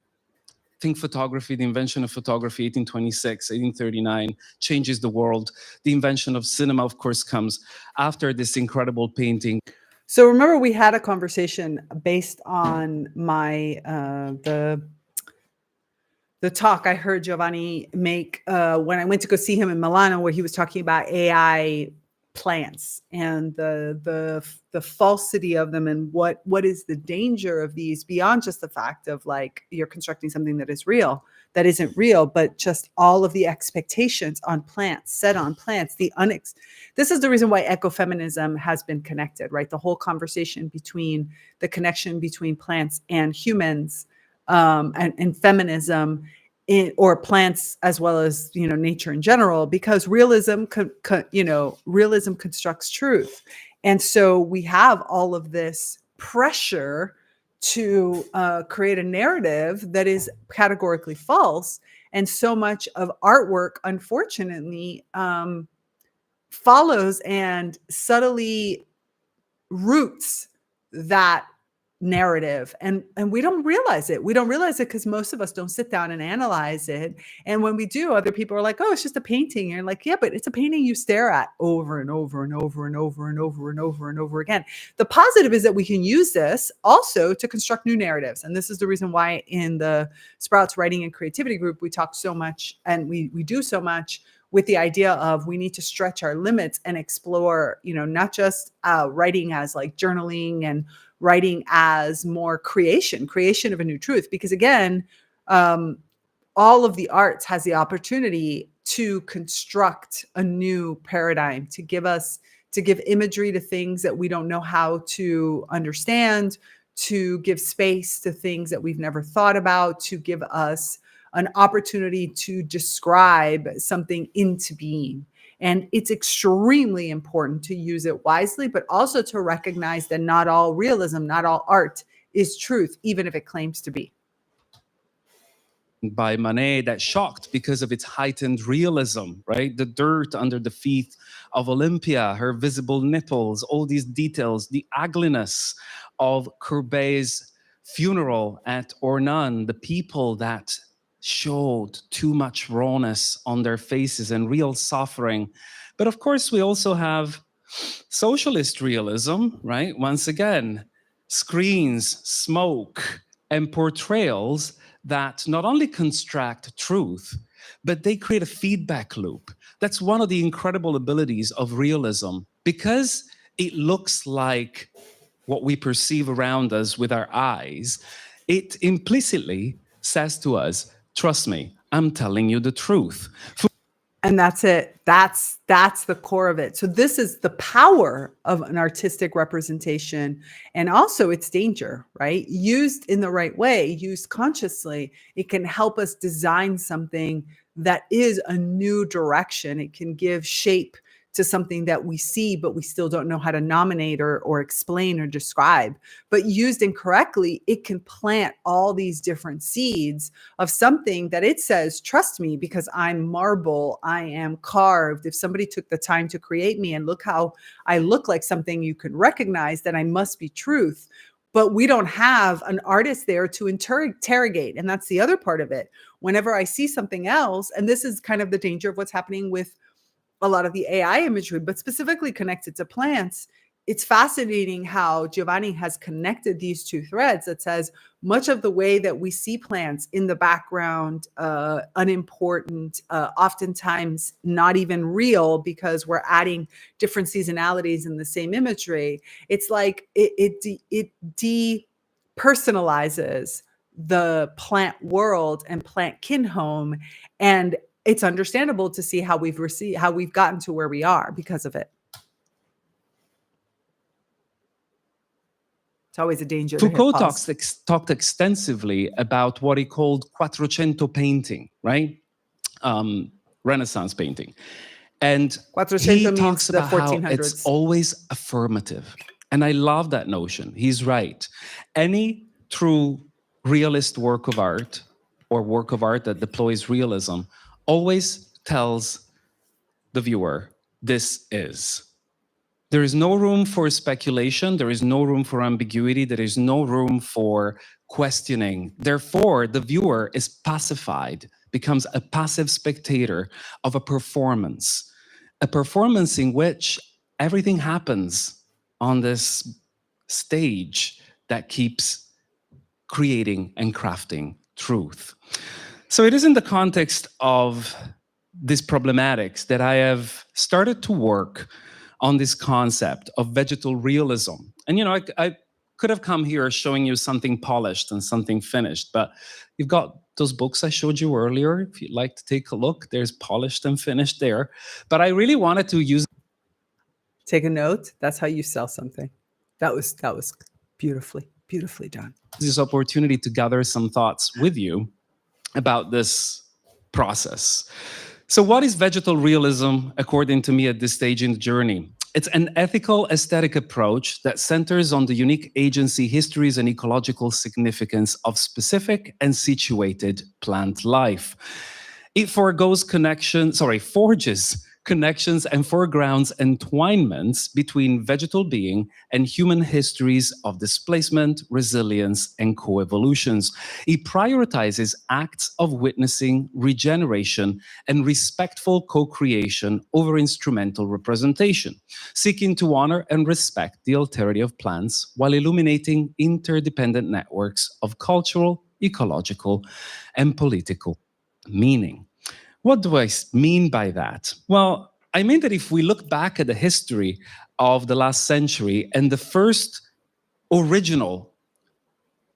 Think photography, the invention of photography, 1826, 1839, changes the world. The invention of cinema, of course, comes after this incredible painting. So remember, we had a conversation based on my the talk I heard Giovanni make when I went to go see him in Milano, where he was talking about AI plants and the falsity of them, and what is the danger of these beyond just the fact of like you're constructing something that is real, that isn't real, but just all of the expectations on plants, set on plants, this is the reason why ecofeminism has been connected, right? The whole conversation between the connection between plants and humans and feminism or plants as well as, nature in general, because realism, realism constructs truth. And so we have all of this pressure to create a narrative that is categorically false. And so much of artwork, unfortunately, follows and subtly roots that narrative. And we don't realize it. We don't realize it because most of us don't sit down and analyze it. And when we do, other people are like, oh, it's just a painting. And you're like, yeah, but it's a painting you stare at over and over and over and over and over and over and over again. The positive is that we can use this also to construct new narratives. And this is the reason why in the Sprouts Writing and Creativity group, we talk so much and we do so much with the idea of we need to stretch our limits and explore, not just writing as like journaling and writing as more creation of a new truth. Because again, all of the arts has the opportunity to construct a new paradigm, to give imagery to things that we don't know how to understand, to give space to things that we've never thought about, to give us an opportunity to describe something into being. And it's extremely important to use it wisely, but also to recognize that not all realism, not all art is truth, even if it claims to be. By Manet that shocked because of its heightened realism, right? The dirt under the feet of Olympia, her visible nipples, all these details, the ugliness of Courbet's funeral at Ornans, the people that showed too much rawness on their faces and real suffering. But of course, we also have socialist realism, right? Once again, screens, smoke, and portrayals that not only construct truth, but they create a feedback loop. That's one of the incredible abilities of realism, because it looks like what we perceive around us with our eyes. It implicitly says to us, trust me, I'm telling you the truth. And that's it. That's the core of it. So this is the power of an artistic representation, and also its danger, right? Used in the right way, used consciously, it can help us design something that is a new direction. It can give shape to something that we see, but we still don't know how to nominate or explain or describe. But used incorrectly, it can plant all these different seeds of something that it says, trust me, because I'm marble, I am carved. If somebody took the time to create me and look how I look like something you can recognize, then I must be truth. But we don't have an artist there to interrogate. And that's the other part of it. Whenever I see something else, and this is kind of the danger of what's happening with a lot of the AI imagery, but specifically connected to plants, it's fascinating how Giovanni has connected these two threads that says much of the way that we see plants in the background, unimportant, oftentimes not even real because we're adding different seasonalities in the same imagery. It's like it depersonalizes the plant world and plant kinhome, and it's understandable to see how we've gotten to where we are because of it. It's always a danger. Foucault talked extensively about what he called Quattrocento painting, right? Renaissance painting. And he talks about how it's always affirmative. And I love that notion. He's right. Any true realist work of art, or work of art that deploys realism, always tells the viewer, this is. There is no room for speculation. There is no room for ambiguity. There is no room for questioning. Therefore, the viewer is pacified, becomes a passive spectator of a performance in which everything happens on this stage that keeps creating and crafting truth. So it is in the context of these problematics that I have started to work on this concept of vegetal realism. And, you know, I could have come here showing you something polished and something finished, but you've got those books I showed you earlier. If you'd like to take a look, there's polished and finished there. But I really wanted to use... Take a note. That's how you sell something. That was beautifully done. This opportunity to gather some thoughts with you about this process. So what is vegetal realism, according to me, at this stage in the journey? It's an ethical aesthetic approach that centers on the unique agency, histories, and ecological significance of specific and situated plant life. It forges connections and foregrounds entwinements between vegetal being and human histories of displacement, resilience, and coevolutions. It prioritizes acts of witnessing, regeneration, and respectful co-creation over instrumental representation, seeking to honor and respect the alterity of plants while illuminating interdependent networks of cultural, ecological, and political meaning. What do I mean by that? Well, I mean that if we look back at the history of the last century and the first original,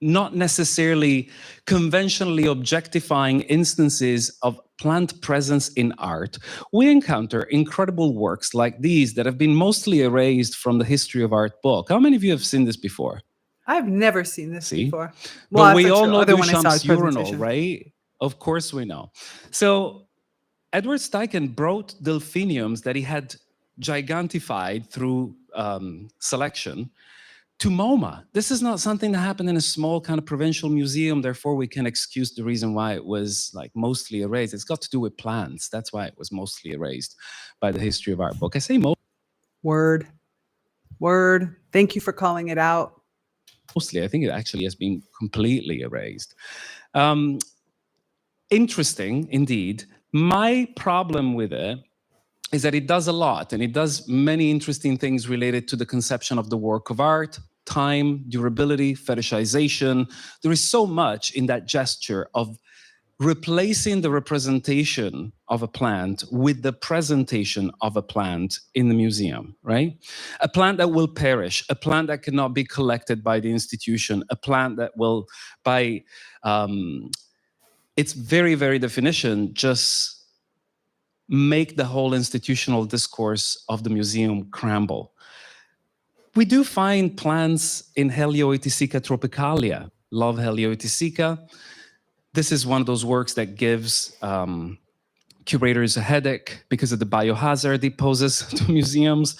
not necessarily conventionally objectifying instances of plant presence in art, we encounter incredible works like these that have been mostly erased from the history of art book. How many of you have seen this before? I've never seen this before. Well, but we all know Duchamp's urinal, right? Of course we know. So Edward Steichen brought delphiniums that he had gigantified through selection to MoMA. This is not something that happened in a small kind of provincial museum, therefore we can excuse the reason why it was like mostly erased. It's got to do with plants. That's why it was mostly erased by the history of art book. I say Word. Thank you for calling it out. Mostly, I think it actually has been completely erased. Interesting, indeed. My problem with it is that it does a lot, and it does many interesting things related to the conception of the work of art, time, durability, fetishization. There is so much in that gesture of replacing the representation of a plant with the presentation of a plant in the museum, right? A plant that will perish, a plant that cannot be collected by the institution, a plant that will, by its very, very definition, just make the whole institutional discourse of the museum crumble. We do find plants in Helioitysica tropicalia. Love Helioitysica. This is one of those works that gives curators a headache because of the biohazard it poses to museums.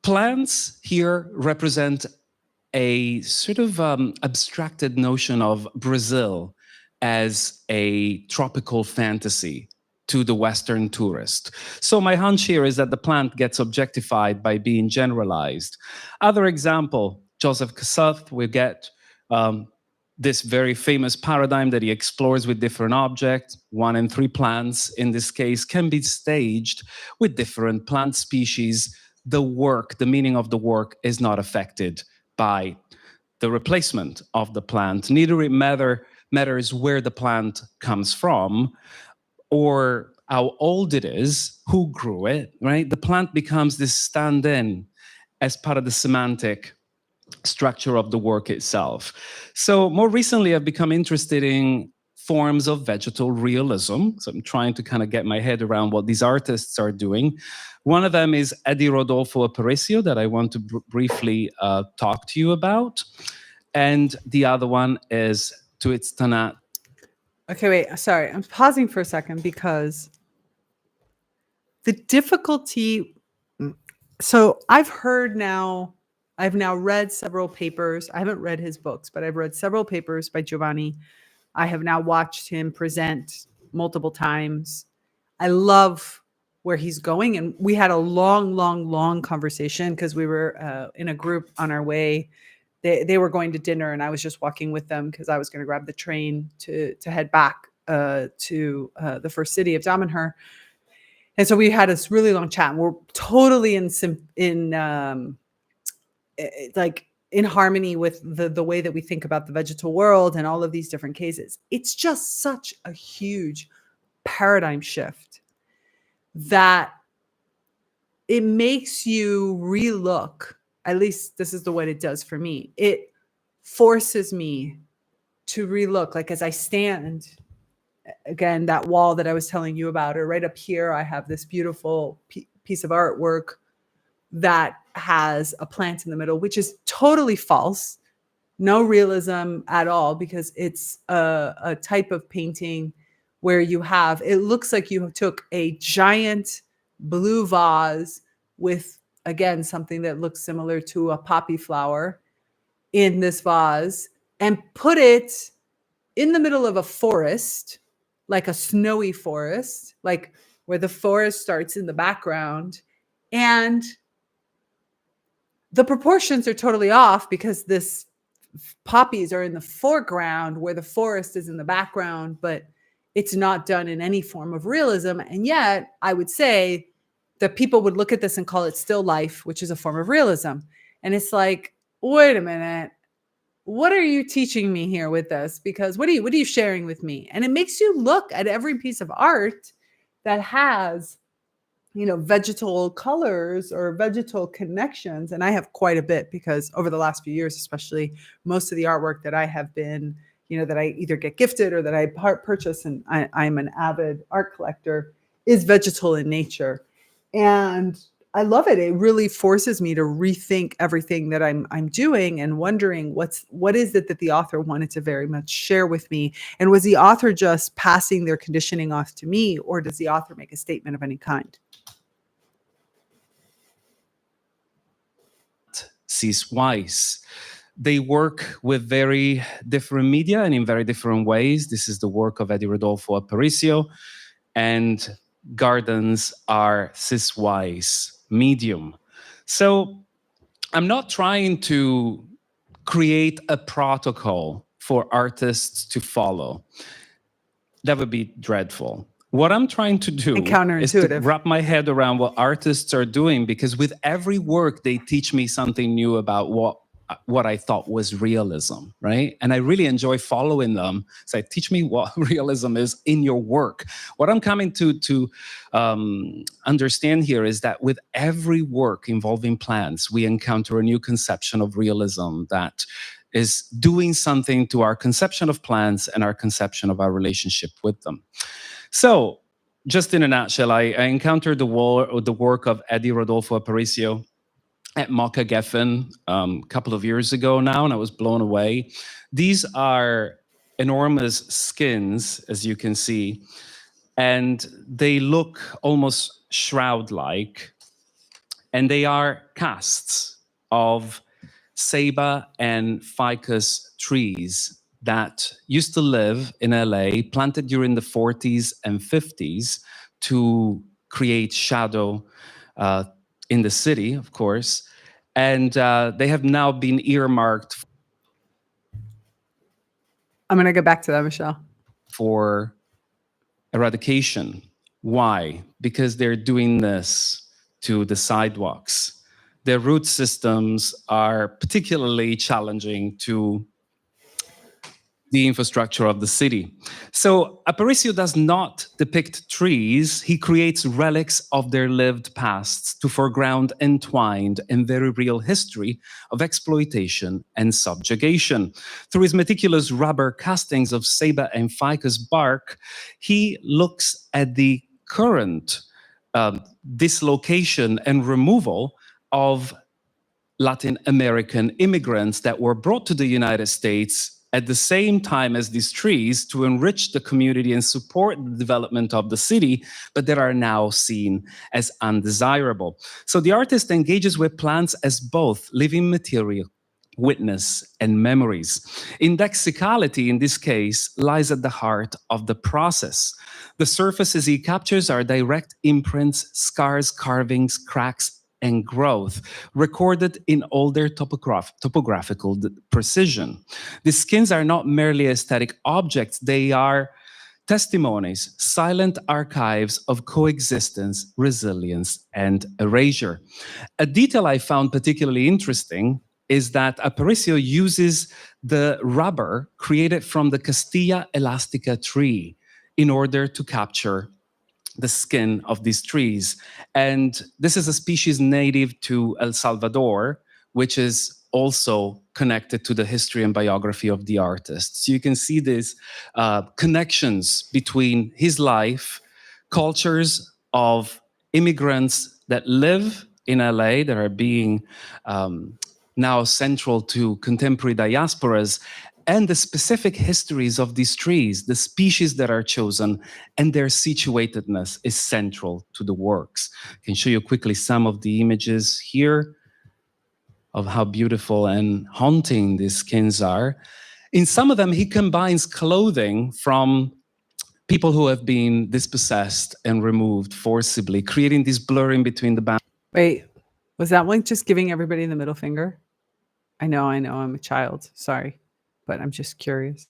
Plants here represent a sort of abstracted notion of Brazil as a tropical fantasy to the Western tourist. So my hunch here is that the plant gets objectified by being generalized. Other example, Joseph Cassatt, we get this very famous paradigm that he explores with different objects. 1 in 3 plants, in this case, can be staged with different plant species. The work, the meaning of the work is not affected by the replacement of the plant. Neither it matters where the plant comes from or how old it is, who grew it, right? The plant becomes this stand-in as part of the semantic structure of the work itself. So more recently, I've become interested in forms of vegetal realism. So I'm trying to kind of get my head around what these artists are doing. One of them is Eddie Rodolfo Aparicio that I want to briefly talk to you about. And the other one is Tuit Tanat. Okay, wait, sorry. I'm pausing for a second because the difficulty, so I've now read several papers. I haven't read his books, but I've read several papers by Giovanni. I have now watched him present multiple times. I love where he's going. And we had a long conversation because we were in a group on our way. They were going to dinner and I was just walking with them because I was going to grab the train to head back to the first city of Damanhur. And so we had this really long chat and we're totally in harmony with the way that we think about the vegetal world and all of these different cases. It's just such a huge paradigm shift that it makes you relook. At least this is the way it does for me. It forces me to relook. Like as I stand, again, that wall that I was telling you about, or right up here, I have this beautiful piece of artwork that has a plant in the middle, which is totally false. No realism at all, because it's a type of painting where you have, it looks like you took a giant blue vase with, again, something that looks similar to a poppy flower in this vase and put it in the middle of a forest, like a snowy forest, like where the forest starts in the background. And the proportions are totally off because this poppies are in the foreground where the forest is in the background, but it's not done in any form of realism. And yet I would say that people would look at this and call it still life, which is a form of realism. And it's like, wait a minute, what are you teaching me here with this? Because what are you sharing with me? And it makes you look at every piece of art that has, you know, vegetal colors or vegetal connections. And I have quite a bit because over the last few years, especially, most of the artwork that I have been, you know, that I either get gifted or that I purchase, and I'm an avid art collector, is vegetal in nature. And I love it. It really forces me to rethink everything that I'm doing and wondering what is it that the author wanted to very much share with me? And was the author just passing their conditioning off to me, or does the author make a statement of any kind? Cis Weiss. They work with very different media and in very different ways. This is the work of Eddie Rodolfo Aparicio, and gardens are Cis Weiss medium. So I'm not trying to create a protocol for artists to follow. That would be dreadful. What I'm trying to do is to wrap my head around what artists are doing, because with every work, they teach me something new about what what I thought was realism, right? And I really enjoy following them. Say, teach me what realism is in your work. What I'm coming to understand here is that with every work involving plants, we encounter a new conception of realism that is doing something to our conception of plants and our conception of our relationship with them. So, just in a nutshell, I encountered the work of Eddie Rodolfo Aparicio at Mocha Geffen a couple of years ago now, and I was blown away. These are enormous skins, as you can see, and they look almost shroud-like, and they are casts of ceiba and ficus trees that used to live in LA, planted during the 40s and 50s to create shadow in the city, of course. And they have now been earmarked. I'm going to get back to that, Michelle. For eradication. Why? Because they're doing this to the sidewalks. Their root systems are particularly challenging to the infrastructure of the city. So Aparicio does not depict trees. He creates relics of their lived pasts to foreground entwined and very real history of exploitation and subjugation. Through his meticulous rubber castings of ceiba and ficus bark, he looks at the current dislocation and removal of Latin American immigrants that were brought to the United States at the same time as these trees to enrich the community and support the development of the city, but that are now seen as undesirable. So the artist engages with plants as both living material, witness, and memories. Indexicality, in this case, lies at the heart of the process. The surfaces he captures are direct imprints, scars, carvings, cracks, and growth, recorded in all their topographical precision. The skins are not merely aesthetic objects, they are testimonies, silent archives of coexistence, resilience, and erasure. A detail I found particularly interesting is that Aparicio uses the rubber created from the Castilla elastica tree in order to capture the skin of these trees. And this is a species native to El Salvador, which is also connected to the history and biography of the artist. So you can see these connections between his life, cultures of immigrants that live in LA that are being now central to contemporary diasporas, and the specific histories of these trees, the species that are chosen, and their situatedness is central to the works. I can show you quickly some of the images here of how beautiful and haunting these skins are. In some of them, he combines clothing from people who have been dispossessed and removed forcibly, creating this blurring between the boundaries. Wait, was that one just giving everybody the middle finger? I know, I'm a child. Sorry, but I'm just curious.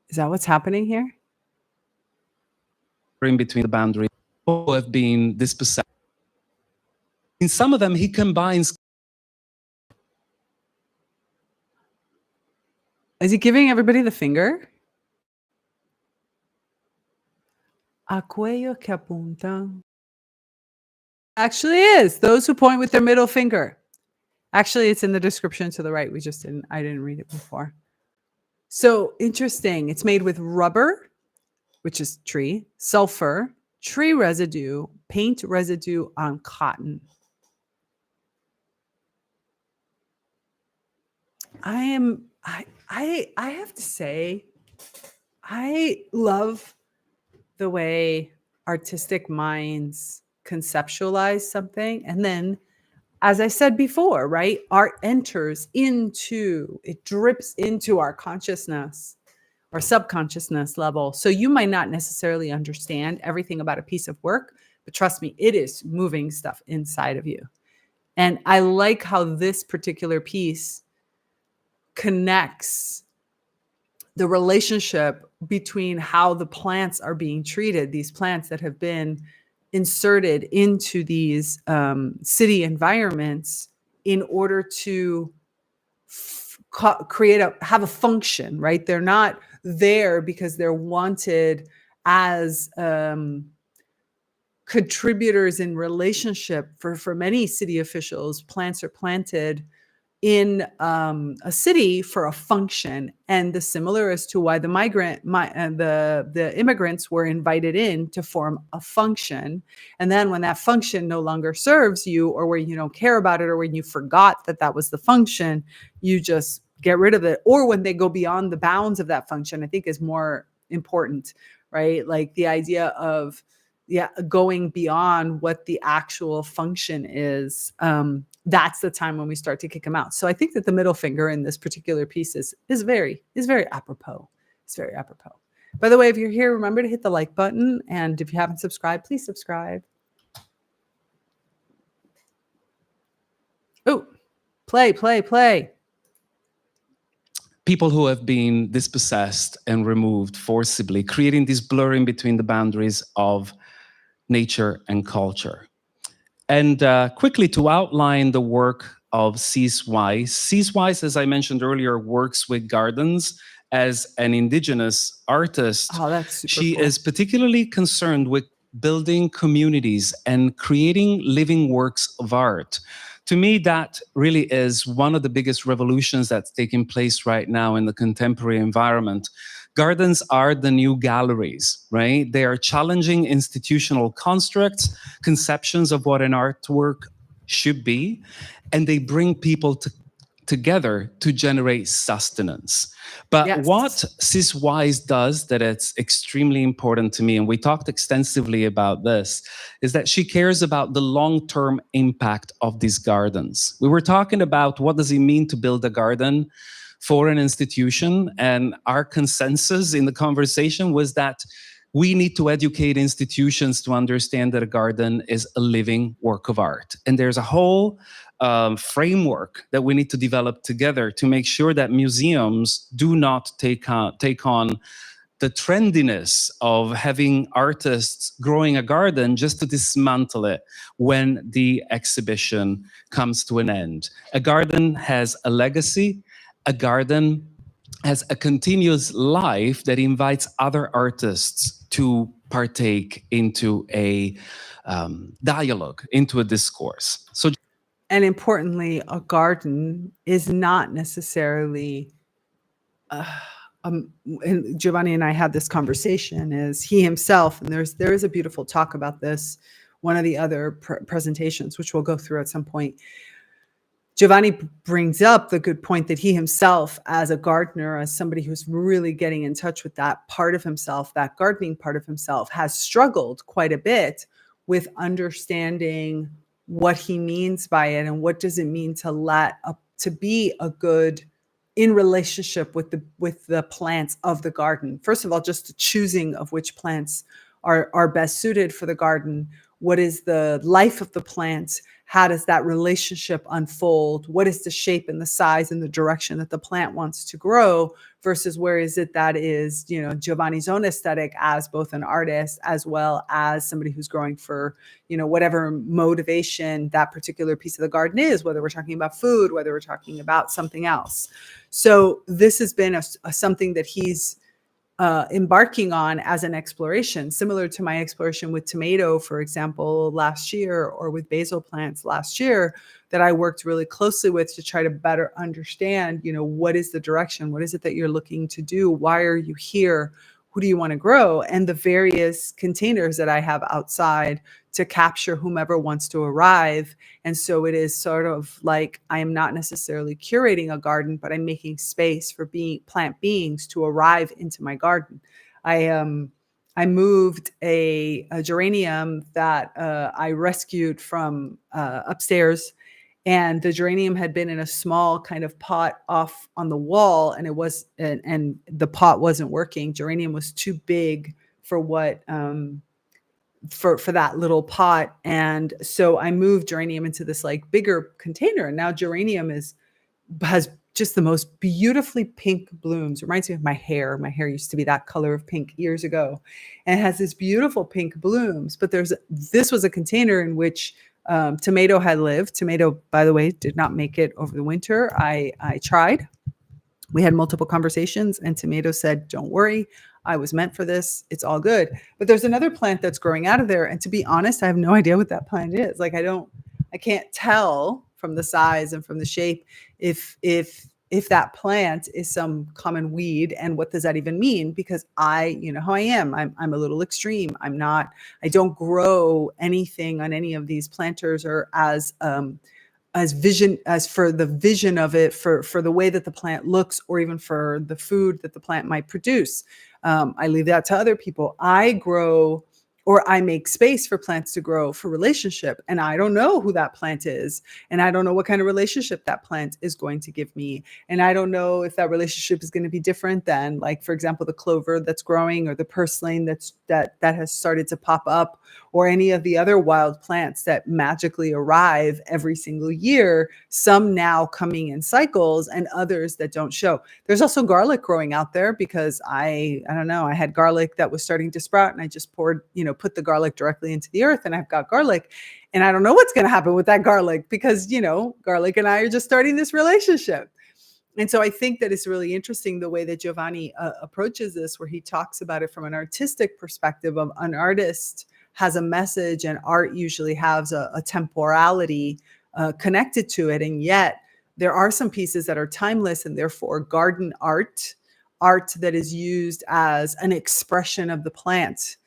Is that what's happening here? In between the boundaries, who have been dispossessed. In some of them, he combines. Is he giving everybody the finger? Aquello que apuntan. Actually is. Those who point with their middle finger. Actually, it's in the description to the right. I didn't read it before. So interesting. It's made with rubber, which is tree, sulfur, tree residue, paint residue on cotton. I have to say, I love the way artistic minds conceptualize something. And then, as I said before, right, art enters into, it drips into our consciousness or subconsciousness level. So you might not necessarily understand everything about a piece of work, but trust me, it is moving stuff inside of you. And I like how this particular piece connects the relationship between how the plants are being treated, these plants that have been inserted into these city environments in order to have a function, right? They're not there because they're wanted as contributors in relationship. For many city officials, plants are planted in a city for a function, and the similar as to why the immigrants were invited in to form a function. And then when that function no longer serves you, or where you don't care about it, or when you forgot that that was the function, you just get rid of it. Or when they go beyond the bounds of that function, I think is more important, right? Like the idea of going beyond what the actual function is. That's the time when we start to kick them out. So I think that the middle finger in this particular piece is very apropos. It's very apropos. By the way, if you're here, remember to hit the like button. And if you haven't subscribed, please subscribe. Oh, play. People who have been dispossessed and removed forcibly, creating this blurring between the boundaries of nature and culture. And quickly to outline the work of Cease Wise. Cease Wise, as I mentioned earlier, works with gardens as an indigenous artist. Oh, that's super She cool. is particularly concerned with building communities and creating living works of art. To me, that really is one of the biggest revolutions that's taking place right now in the contemporary environment. Gardens are the new galleries, right? They are challenging institutional constructs, conceptions of what an artwork should be, and they bring people together to generate sustenance. But Yes. what Cease Wise does that it's extremely important to me, and we talked extensively about this, is that she cares about the long-term impact of these gardens. We were talking about what does it mean to build a garden for an institution, and our consensus in the conversation was that we need to educate institutions to understand that a garden is a living work of art. And there's a whole framework that we need to develop together to make sure that museums do not take on the trendiness of having artists growing a garden just to dismantle it when the exhibition comes to an end. A garden has a legacy. A garden has a continuous life that invites other artists to partake into a dialogue, into a discourse. So, and importantly, a garden is not necessarily and Giovanni and I had this conversation, is he himself, and there is a beautiful talk about this, one of the other presentations, which we'll go through at some point. Giovanni brings up the good point that he himself, as a gardener, as somebody who's really getting in touch with that part of himself, that gardening part of himself, has struggled quite a bit with understanding what he means by it and what does it mean to be a good in relationship with the plants of the garden. First of all, just the choosing of which plants are best suited for the garden. What is the life of the plant? How does that relationship unfold? What is the shape and the size and the direction that the plant wants to grow versus where is it that is, Giovanni's own aesthetic as both an artist as well as somebody who's growing for, whatever motivation that particular piece of the garden is, whether we're talking about food, whether we're talking about something else. So this has been something that he's embarking on as an exploration, similar to my exploration with tomato, for example, last year, or with basil plants last year, that I worked really closely with to try to better understand, what is the direction? What is it that you're looking to do? Why are you here? Who do you want to grow? And the various containers that I have outside to capture whomever wants to arrive. And so it is sort of like I am not necessarily curating a garden, but I'm making space for plant beings to arrive into my garden. I moved a geranium that I rescued from upstairs, and the geranium had been in a small kind of pot off on the wall, and and the pot wasn't working. Geranium was too big for what for that little pot. And so I moved geranium into this like bigger container, and now geranium has just the most beautifully pink blooms. Reminds me of my hair. My hair used to be that color of pink years ago, and it has this beautiful pink blooms. But this was a container in which tomato had lived. Tomato, by the way, did not make it over the winter. I tried. We had multiple conversations, and tomato said, "Don't worry, I was meant for this. It's all good." But there's another plant that's growing out of there, and to be honest, I have no idea what that plant is. Like I can't tell from the size and from the shape if that plant is some common weed, and what does that even mean? Because you know how I am. I'm a little extreme. I don't grow anything on any of these planters or as for the vision of it, for the way that the plant looks, or even for the food that the plant might produce. I leave that to other people. I grow, or I make space for plants to grow for relationship. And I don't know who that plant is. And I don't know what kind of relationship that plant is going to give me. And I don't know if that relationship is going to be different than, like, for example, the clover that's growing, or the purslane that has started to pop up, or any of the other wild plants that magically arrive every single year, some now coming in cycles and others that don't show. There's also garlic growing out there, because I don't know, I had garlic that was starting to sprout, and I just put the garlic directly into the earth, and I've got garlic, and I don't know what's going to happen with that garlic, because, garlic and I are just starting this relationship. And so I think that it's really interesting the way that Giovanni approaches this, where he talks about it from an artistic perspective of an artist has a message, and art usually has a temporality connected to it. And yet there are some pieces that are timeless, and therefore garden art that is used as an expression of the plant,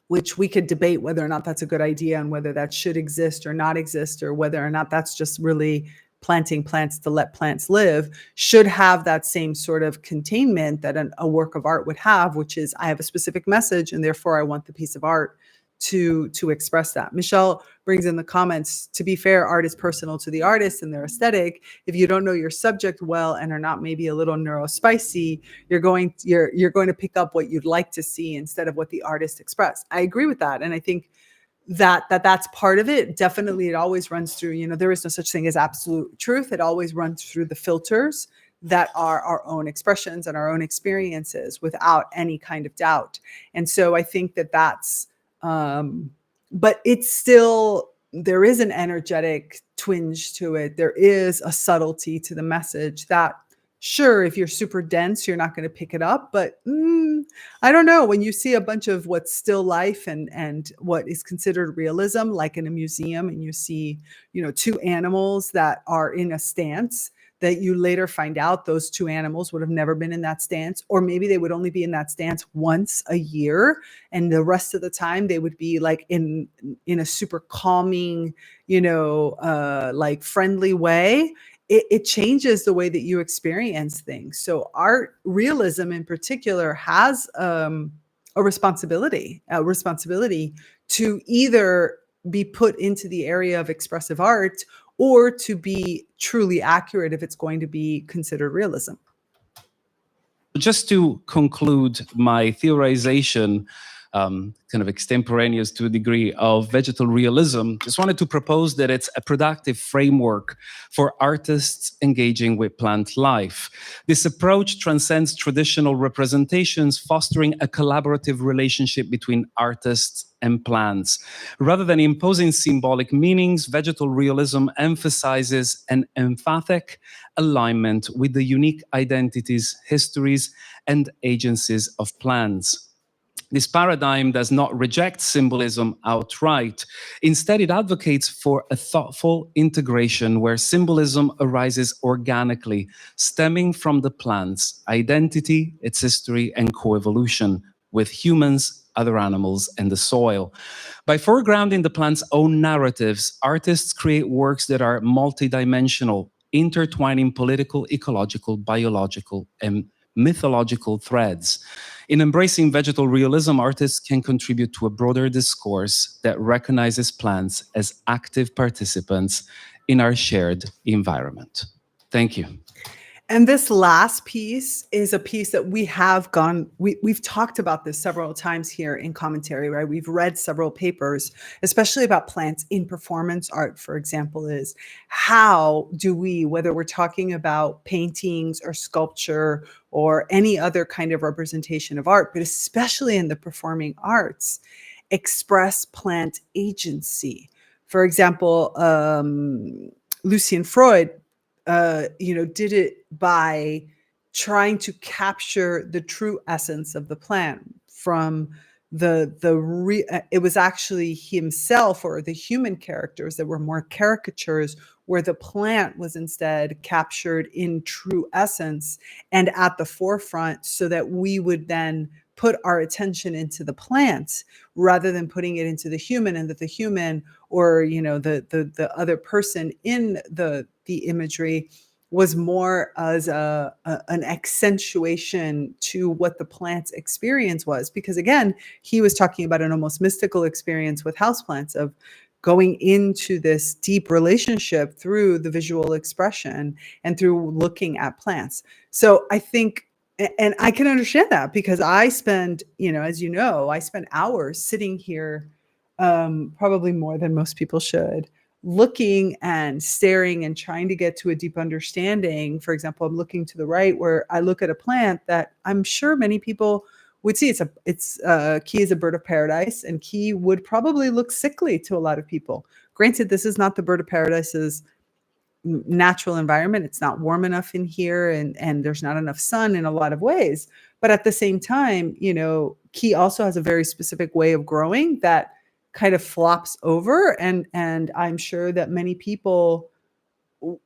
which we could debate whether or not that's a good idea, and whether that should exist or not exist, or whether or not that's just really planting plants to let plants live, should have that same sort of containment that a work of art would have, which is, I have a specific message, and therefore I want the piece of art to express that. Michelle brings in the comments, to be fair, art is personal to the artist and their aesthetic. If you don't know your subject well and are not maybe a little neurospicy, you're going to pick up what you'd like to see instead of what the artist expressed. I agree with that. And I think that's part of it. Definitely, it always runs through, there is no such thing as absolute truth. It always runs through the filters that are our own expressions and our own experiences, without any kind of doubt. And so I think that's, but it's still, there is an energetic twinge to it. There is a subtlety to the message that, sure, if you're super dense, you're not going to pick it up. But I don't know, when you see a bunch of what's still life and what is considered realism, like in a museum, and you see, two animals that are in a stance, that you later find out those two animals would have never been in that stance, or maybe they would only be in that stance once a year, and the rest of the time they would be like in a super calming, like friendly way. It changes the way that you experience things. So art, realism in particular, has a responsibility to either be put into the area of expressive art, or to be truly accurate if it's going to be considered realism. Just to conclude my theorization, kind of extemporaneous to a degree, of vegetal realism, just wanted to propose that it's a productive framework for artists engaging with plant life. This approach transcends traditional representations, fostering a collaborative relationship between artists and plants. Rather than imposing symbolic meanings, vegetal realism emphasizes an emphatic alignment with the unique identities, histories, and agencies of plants. This paradigm does not reject symbolism outright. Instead, it advocates for a thoughtful integration where symbolism arises organically, stemming from the plant's identity, its history, and coevolution with humans, other animals, and the soil. By foregrounding the plant's own narratives, artists create works that are multidimensional, intertwining political, ecological, biological, and mythological threads. In embracing vegetal realism, artists can contribute to a broader discourse that recognizes plants as active participants in our shared environment. Thank you. And this last piece is a piece that we've talked about this several times here in commentary, right? We've read several papers, especially about plants in performance art, for example, is how do we, whether we're talking about paintings or sculpture or any other kind of representation of art, but especially in the performing arts, express plant agency. For example, Lucian Freud did it by trying to capture the true essence of the plant from it was actually himself or the human characters that were more caricatures, where the plant was instead captured in true essence and at the forefront, so that we would then put our attention into the plant rather than putting it into the human, and that the human, or the other person in the imagery, was more as an accentuation to what the plant's experience was. Because again, he was talking about an almost mystical experience with houseplants, of going into this deep relationship through the visual expression and through looking at plants. So I think, and I can understand that, because I spend, as you know, I spend hours sitting here, probably more than most people should, looking and staring and trying to get to a deep understanding. For example, I'm looking to the right, where I look at a plant that I'm sure many people would see. Key is a bird of paradise, and key would probably look sickly to a lot of people. Granted, this is not the bird of paradise's natural environment. It's not warm enough in here, and there's not enough sun in a lot of ways. But at the same time, key also has a very specific way of growing that kind of flops over. And I'm sure that many people,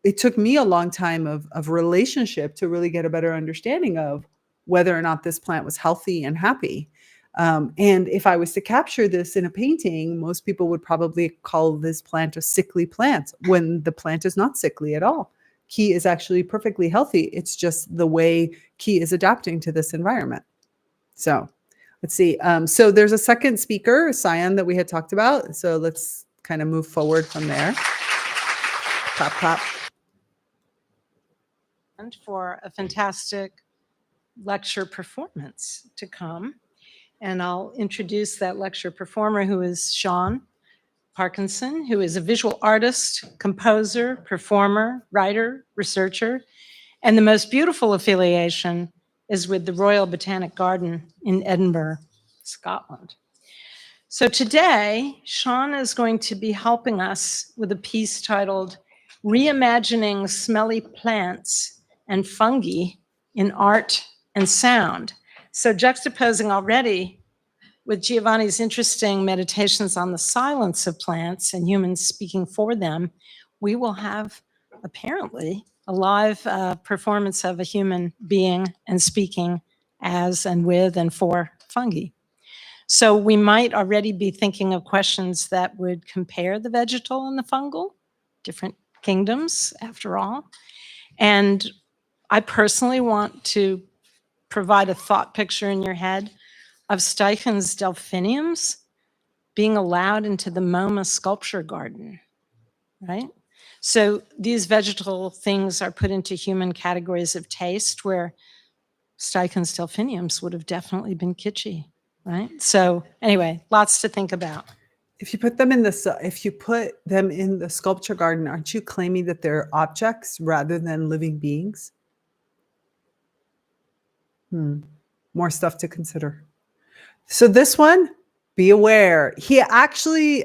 it took me a long time of relationship to really get a better understanding of whether or not this plant was healthy and happy. And if I was to capture this in a painting, most people would probably call this plant a sickly plant, when the plant is not sickly at all. Key is actually perfectly healthy. It's just the way key is adapting to this environment. So let's see. So there's a second speaker, Cyan, that we had talked about. So let's kind of move forward from there. Pop, pop. And for a fantastic lecture performance to come. And I'll introduce that lecture performer, who is Sean Parkinson, who is a visual artist, composer, performer, writer, researcher. And the most beautiful affiliation is with the Royal Botanic Garden in Edinburgh, Scotland. So today, Sean is going to be helping us with a piece titled Reimagining Smelly Plants and Fungi in Art and Sound. So juxtaposing already with Giovanni's interesting meditations on the silence of plants and humans speaking for them, we will have apparently a live performance of a human being and speaking as and with and for fungi. So we might already be thinking of questions that would compare the vegetal and the fungal, different kingdoms after all. And I personally want to provide a thought picture in your head of Steichen's delphiniums being allowed into the MoMA sculpture garden, right? So these vegetal things are put into human categories of taste, where Steichen's delphiniums would have definitely been kitschy, right? So anyway, lots to think about. If you put them in the sculpture garden, aren't you claiming that they're objects rather than living beings? More stuff to consider. So this one, be aware. He actually,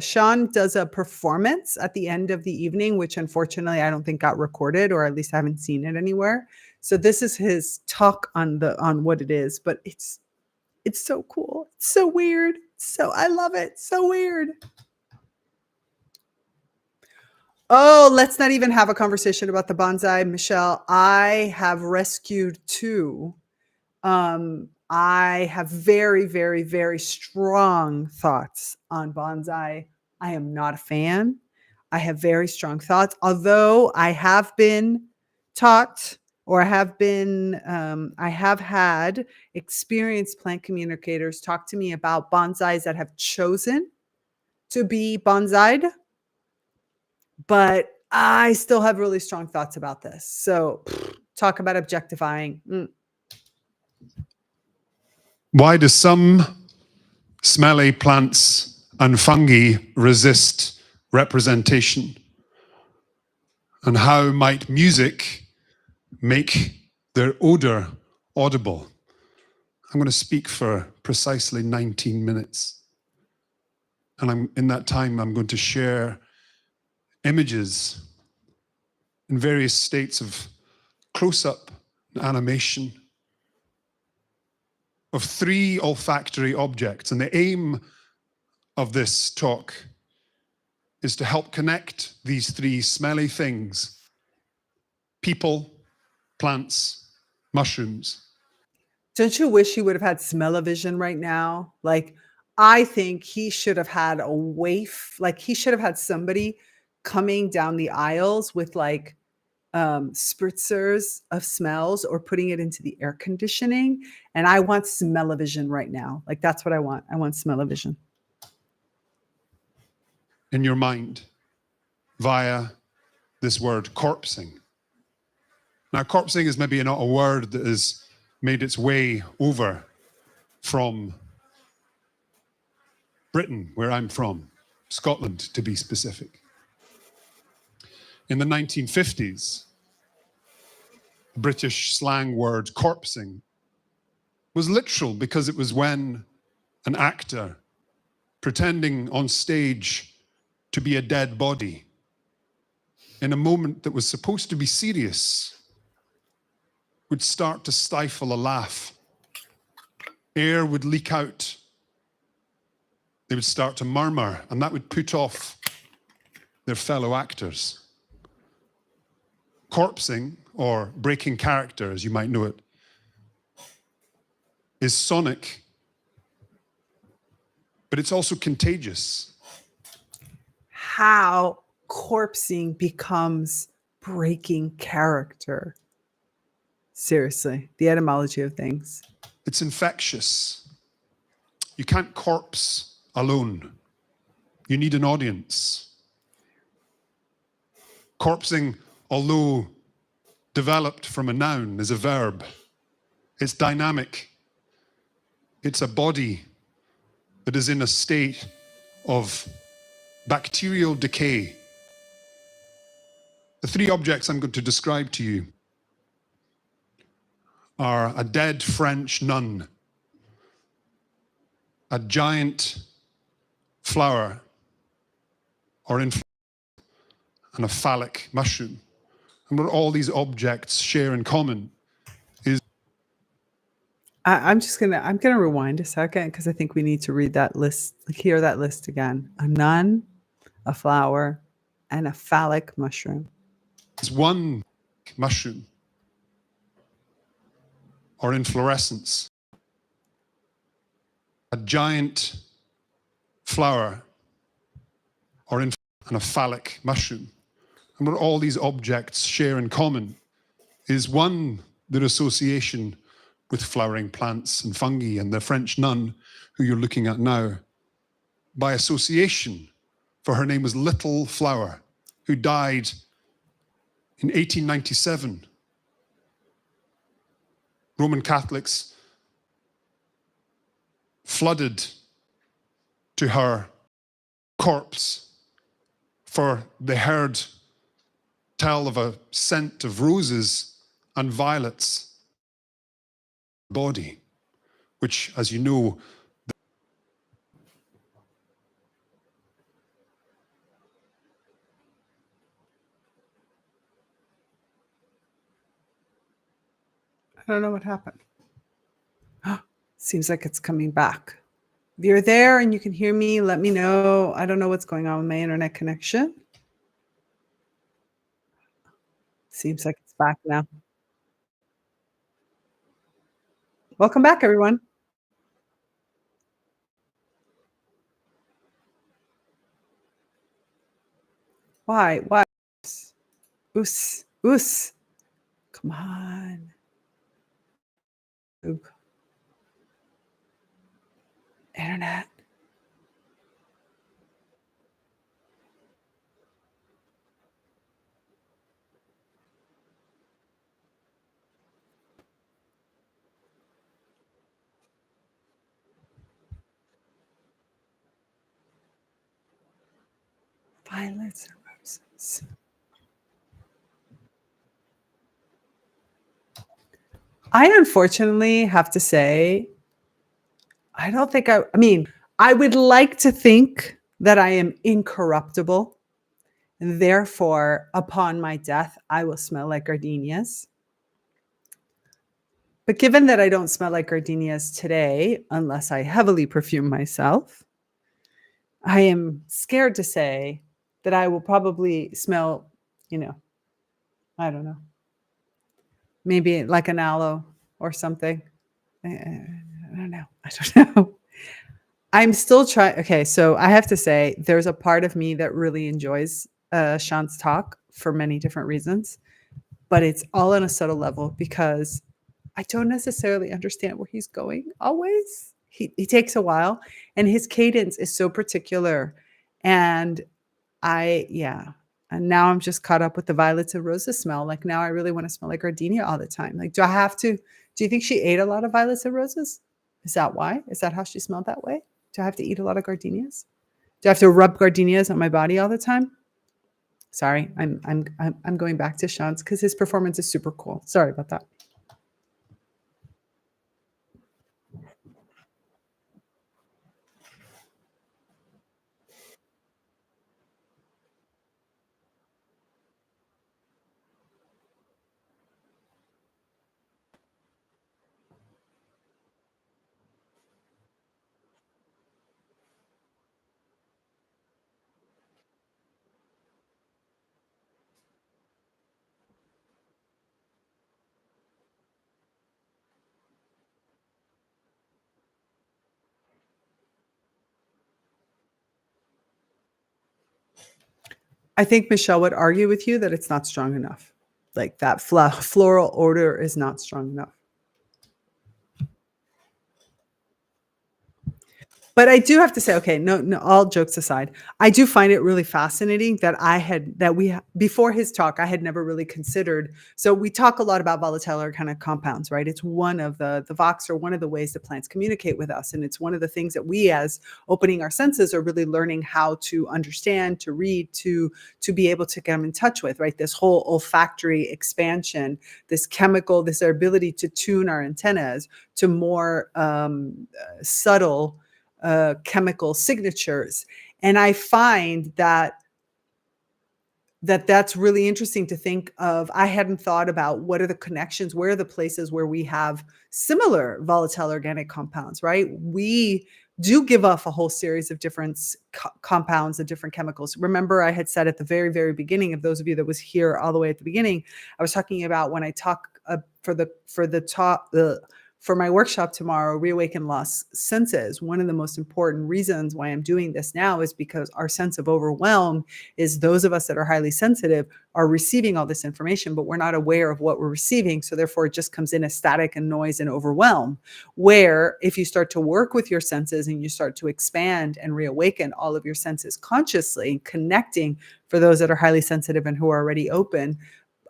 Sean does a performance at the end of the evening, which unfortunately I don't think got recorded, or at least I haven't seen it anywhere. So this is his talk on what it is, but it's so cool. It's so weird. So I love it. So weird. Oh, let's not even have a conversation about the bonsai, Michelle. I have rescued two. I have very, very, very strong thoughts on bonsai. I am not a fan. I have very strong thoughts, although I have been taught, or I have had experienced plant communicators talk to me about bonsais that have chosen to be bonsai'd, but I still have really strong thoughts about this. So Talk about objectifying. Why do some smelly plants and fungi resist representation? And how might music make their odor audible? I'm going to speak for precisely 19 minutes. And in that time, I'm going to share images in various states of close-up animation of 3 olfactory objects. And the aim of this talk is to help connect these 3 smelly things: people, plants, mushrooms. Don't you wish he would have had smell-o-vision right now? Like, I think he should have had a waif. Like, he should have had somebody coming down the aisles with like spritzers of smells, or putting it into the air conditioning. And I want smell-o-vision right now. Like, that's what I want. I want smell-o-vision. In your mind via this word corpsing. Now, corpsing is maybe not a word that has made its way over from Britain, where I'm from, Scotland to be specific. In the 1950s, the British slang word corpsing was literal, because it was when an actor pretending on stage to be a dead body in a moment that was supposed to be serious would start to stifle a laugh. Air would leak out. They would start to murmur, and that would put off their fellow actors. Corpsing, or breaking character as you might know it, is sonic, but it's also contagious. How corpsing becomes breaking character. Seriously, the etymology of things. It's infectious. You can't corpse alone. You need an audience. Corpsing, although developed from a noun, is a verb. It's dynamic. It's a body that is in a state of bacterial decay. The 3 objects I'm going to describe to you are a dead French nun, a giant flower, and a phallic mushroom. And what all these objects share in common is... I'm gonna rewind a second, because I think we need to read that list, hear that list again. A nun, a flower, and a phallic mushroom. It's one mushroom, or inflorescence, a giant flower, and a phallic mushroom. And what all these objects share in common is, one, their association with flowering plants and fungi, and the French nun who you're looking at now, by association, for her name was Little Flower, who died in 1897. Roman Catholics flooded to her corpse, for they heard tell of a scent of roses and violets body, which, as you know, I don't know what happened. Seems like it's coming back. If you're there and you can hear me, let me know. I don't know what's going on with my internet connection. Seems like it's back now. Welcome back, everyone. Why? Why? Oos. Oos. Come on. Oop. Internet. Violets or roses? I unfortunately have to say, I don't think I mean, I would like to think that I am incorruptible. And therefore, upon my death, I will smell like gardenias. But given that I don't smell like gardenias today, unless I heavily perfume myself, I am scared to say that I will probably smell, I don't know, maybe like an aloe or something. I don't know. I don't know. I'm still trying. Okay, so I have to say, there's a part of me that really enjoys Sean's talk for many different reasons, but it's all on a subtle level because I don't necessarily understand where he's going always. He takes a while, and his cadence is so particular. And and now I'm just caught up with the violets and roses smell. Like now I really want to smell like gardenia all the time. Like, do you think she ate a lot of violets and roses? Is that why? Is that how she smelled that way? Do I have to eat a lot of gardenias? Do I have to rub gardenias on my body all the time? Sorry, I'm going back to Sean's because his performance is super cool. Sorry about that. I think Michelle would argue with you that it's not strong enough. Like that floral odor is not strong enough. But I do have to say, okay, no, all jokes aside, I do find it really fascinating that before his talk, I had never really considered. So we talk a lot about volatile organic compounds, right? It's one of the Vox are one of the ways that plants communicate with us. And it's one of the things that we, as opening our senses, are really learning how to understand, to read, to be able to come in touch with, right? This whole olfactory expansion, this chemical, this our ability to tune our antennas to more subtle chemical signatures. And I find that's really interesting to think of. I hadn't thought about what are the connections, where are the places where we have similar volatile organic compounds, right? We do give off a whole series of different compounds and different chemicals. Remember, I had said at the very, very beginning, of those of you that was here all the way at the beginning, I was talking about when I talk for my workshop tomorrow, Reawaken Lost Senses. One of the most important reasons why I'm doing this now is because our sense of overwhelm is those of us that are highly sensitive are receiving all this information, but we're not aware of what we're receiving. So therefore it just comes in as static and noise and overwhelm. Where if you start to work with your senses and you start to expand and reawaken all of your senses consciously, connecting for those that are highly sensitive and who are already open,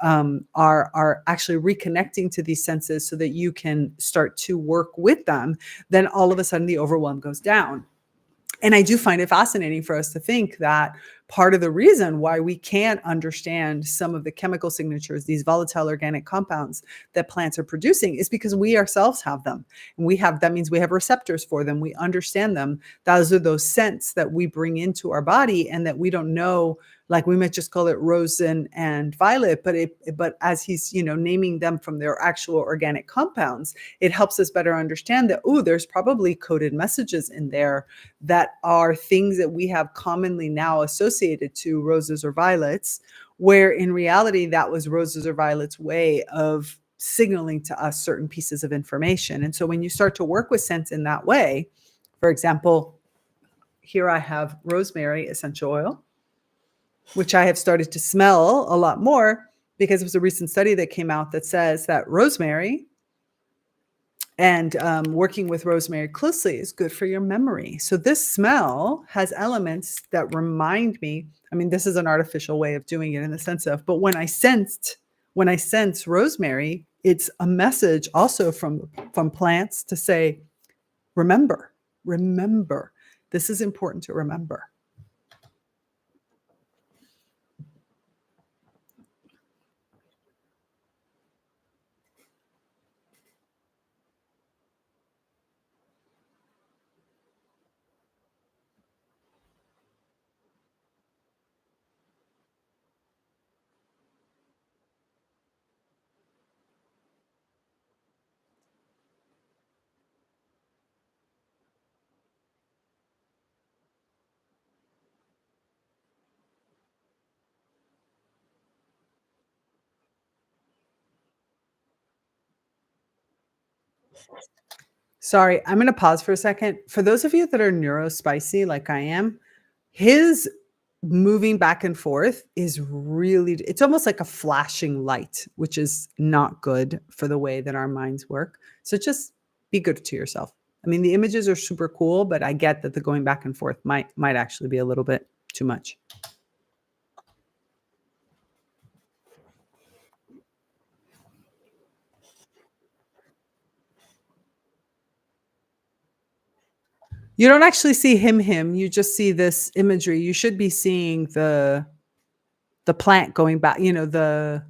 are actually reconnecting to these senses so that you can start to work with them, then all of a sudden the overwhelm goes down. And I do find it fascinating for us to think that part of the reason why we can't understand some of the chemical signatures, these volatile organic compounds that plants are producing, is because we ourselves have them. And that means we have receptors for them. We understand them. Those are those scents that we bring into our body and that we don't know. Like we might just call it rose and violet, but as he's naming them from their actual organic compounds, it helps us better understand that there's probably coded messages in there that are things that we have commonly now associated to roses or violets, where in reality that was roses or violets' way of signaling to us certain pieces of information. And so when you start to work with scents in that way, for example, here I have rosemary essential oil, which I have started to smell a lot more because it was a recent study that came out that says that rosemary and working with rosemary closely is good for your memory. So this smell has elements that remind me. I mean, this is an artificial way of doing it in the sense of, but when I sense rosemary, it's a message also from plants to say, remember, this is important to remember. Sorry, I'm going to pause for a second. For those of you that are neurospicy like I am, his moving back and forth is really, it's almost like a flashing light, which is not good for the way that our minds work. So just be good to yourself. I mean, the images are super cool, but I get that the going back and forth might actually be a little bit too much. You don't actually see him. You just see this imagery. You should be seeing the plant going back, you know, the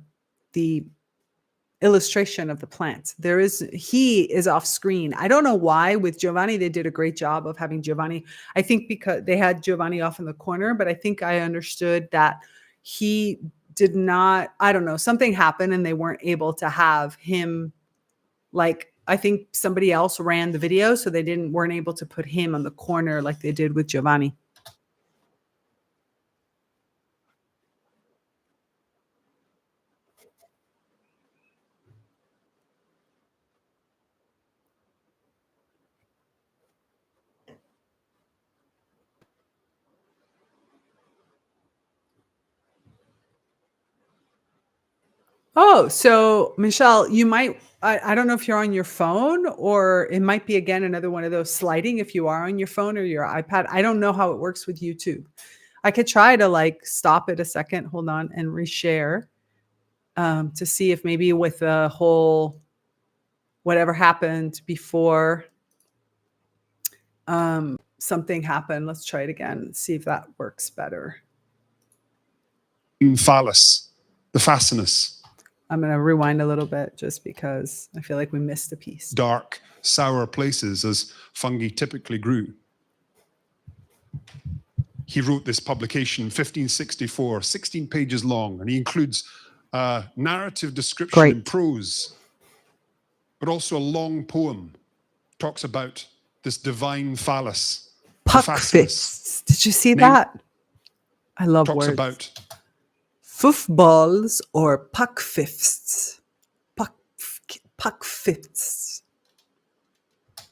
illustration of the plant. He is off screen. I don't know why. With Giovanni, they did a great job of having Giovanni. I think because they had Giovanni off in the corner, but I think I understood that he did not, I don't know, something happened and they weren't able to have him, like, I think somebody else ran the video, so they weren't able to put him on the corner like they did with Giovanni. Oh, so Michelle, you might, I don't know if you're on your phone or it might be again another one of those sliding if you are on your phone or your iPad. I don't know how it works with YouTube. I could try to like stop it a second, hold on, and reshare to see if maybe with the whole whatever happened before something happened. Let's try it again, see if that works better. Phallus, the fascinus. I'm going to rewind a little bit just because I feel like we missed a piece. Dark, sour places as fungi typically grew. He wrote this publication, 1564, 16 pages long, and he includes a narrative description in prose, but also a long poem. Talks about this divine phallus. Puckfists. Did you see that? I love talks words. About foofballs or puckfists. Puckfists.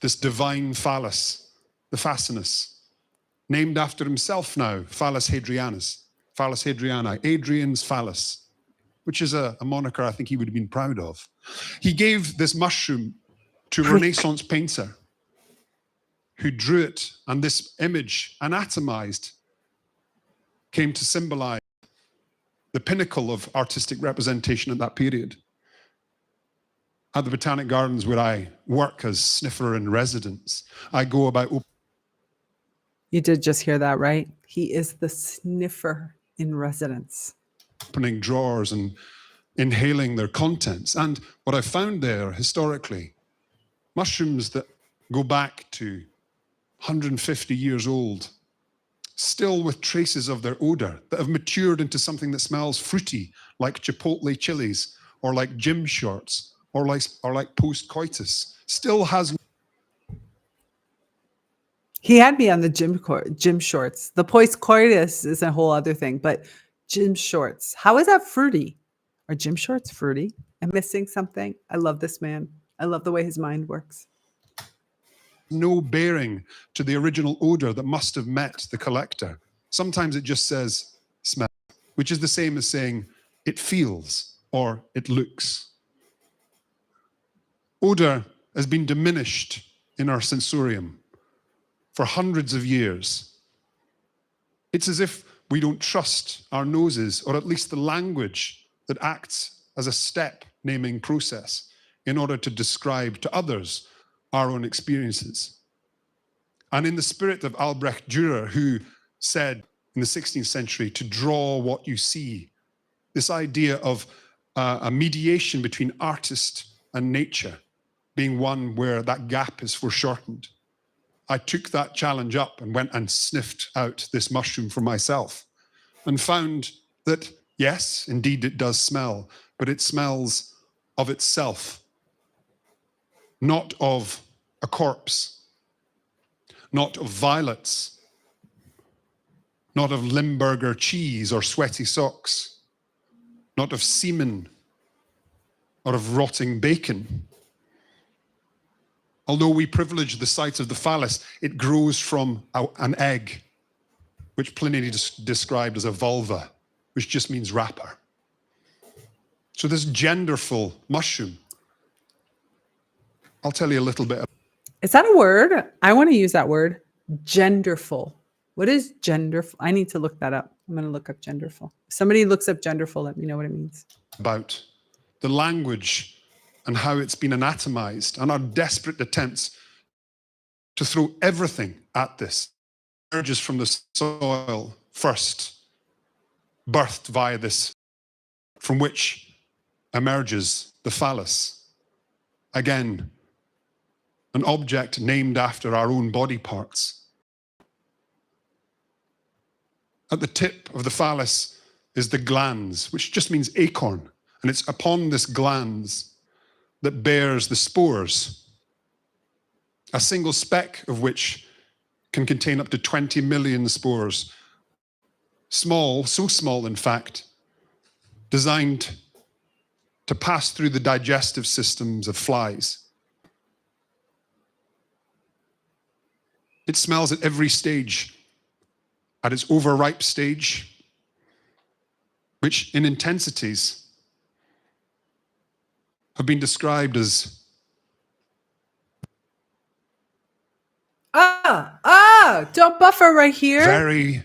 This divine phallus, the fascinus, named after himself now, Phallus Hadrianus, Phallus Hadriani, Adrian's phallus, which is a moniker I think he would have been proud of. He gave this mushroom to a Renaissance painter who drew it, and this image, anatomized, came to symbolize the pinnacle of artistic representation at that period. At the Botanic Gardens, where I work as sniffer in residence, I go about... You did just hear that, right? He is the sniffer in residence. Opening drawers and inhaling their contents. And what I found there, historically, mushrooms that go back to 150 years old, still with traces of their odor, that have matured into something that smells fruity, like chipotle chilies, or like gym shorts, or like post-coitus, still has... He had me on the gym shorts. The post-coitus is a whole other thing, but gym shorts. How is that fruity? Are gym shorts fruity? I'm missing something. I love this man. I love the way his mind works. No bearing to the original odor that must have met the collector. Sometimes it just says smell, which is the same as saying it feels or it looks. Odor has been diminished in our sensorium for hundreds of years. It's as if we don't trust our noses, or at least the language that acts as a step naming process in order to describe to others our own experiences. And in the spirit of Albrecht Dürer, who said in the 16th century to draw what you see, this idea of a mediation between artist and nature being one where that gap is foreshortened. I took that challenge up and went and sniffed out this mushroom for myself and found that, yes, indeed it does smell, but it smells of itself, not of a corpse, not of violets, not of Limburger cheese or sweaty socks, not of semen or of rotting bacon. Although we privilege the site of the phallus, it grows from an egg, which Pliny described as a vulva, which just means wrapper. So this genderful mushroom, I'll tell you a little bit. Is that a word? I want to use that word. Genderful. What is genderful? I need to look that up. I'm going to look up genderful. If somebody looks up genderful, let me know what it means. About the language and how it's been anatomized and our desperate attempts to throw everything at this. Emerges from the soil first, birthed via this, from which emerges the phallus. Again, an object named after our own body parts. At the tip of the phallus is the glans, which just means acorn. And it's upon this glans that bears the spores, a single speck of which can contain up to 20 million spores. Small, so small in fact, designed to pass through the digestive systems of flies. It smells at every stage. At its overripe stage, which in intensities have been described as don't buffer right here. very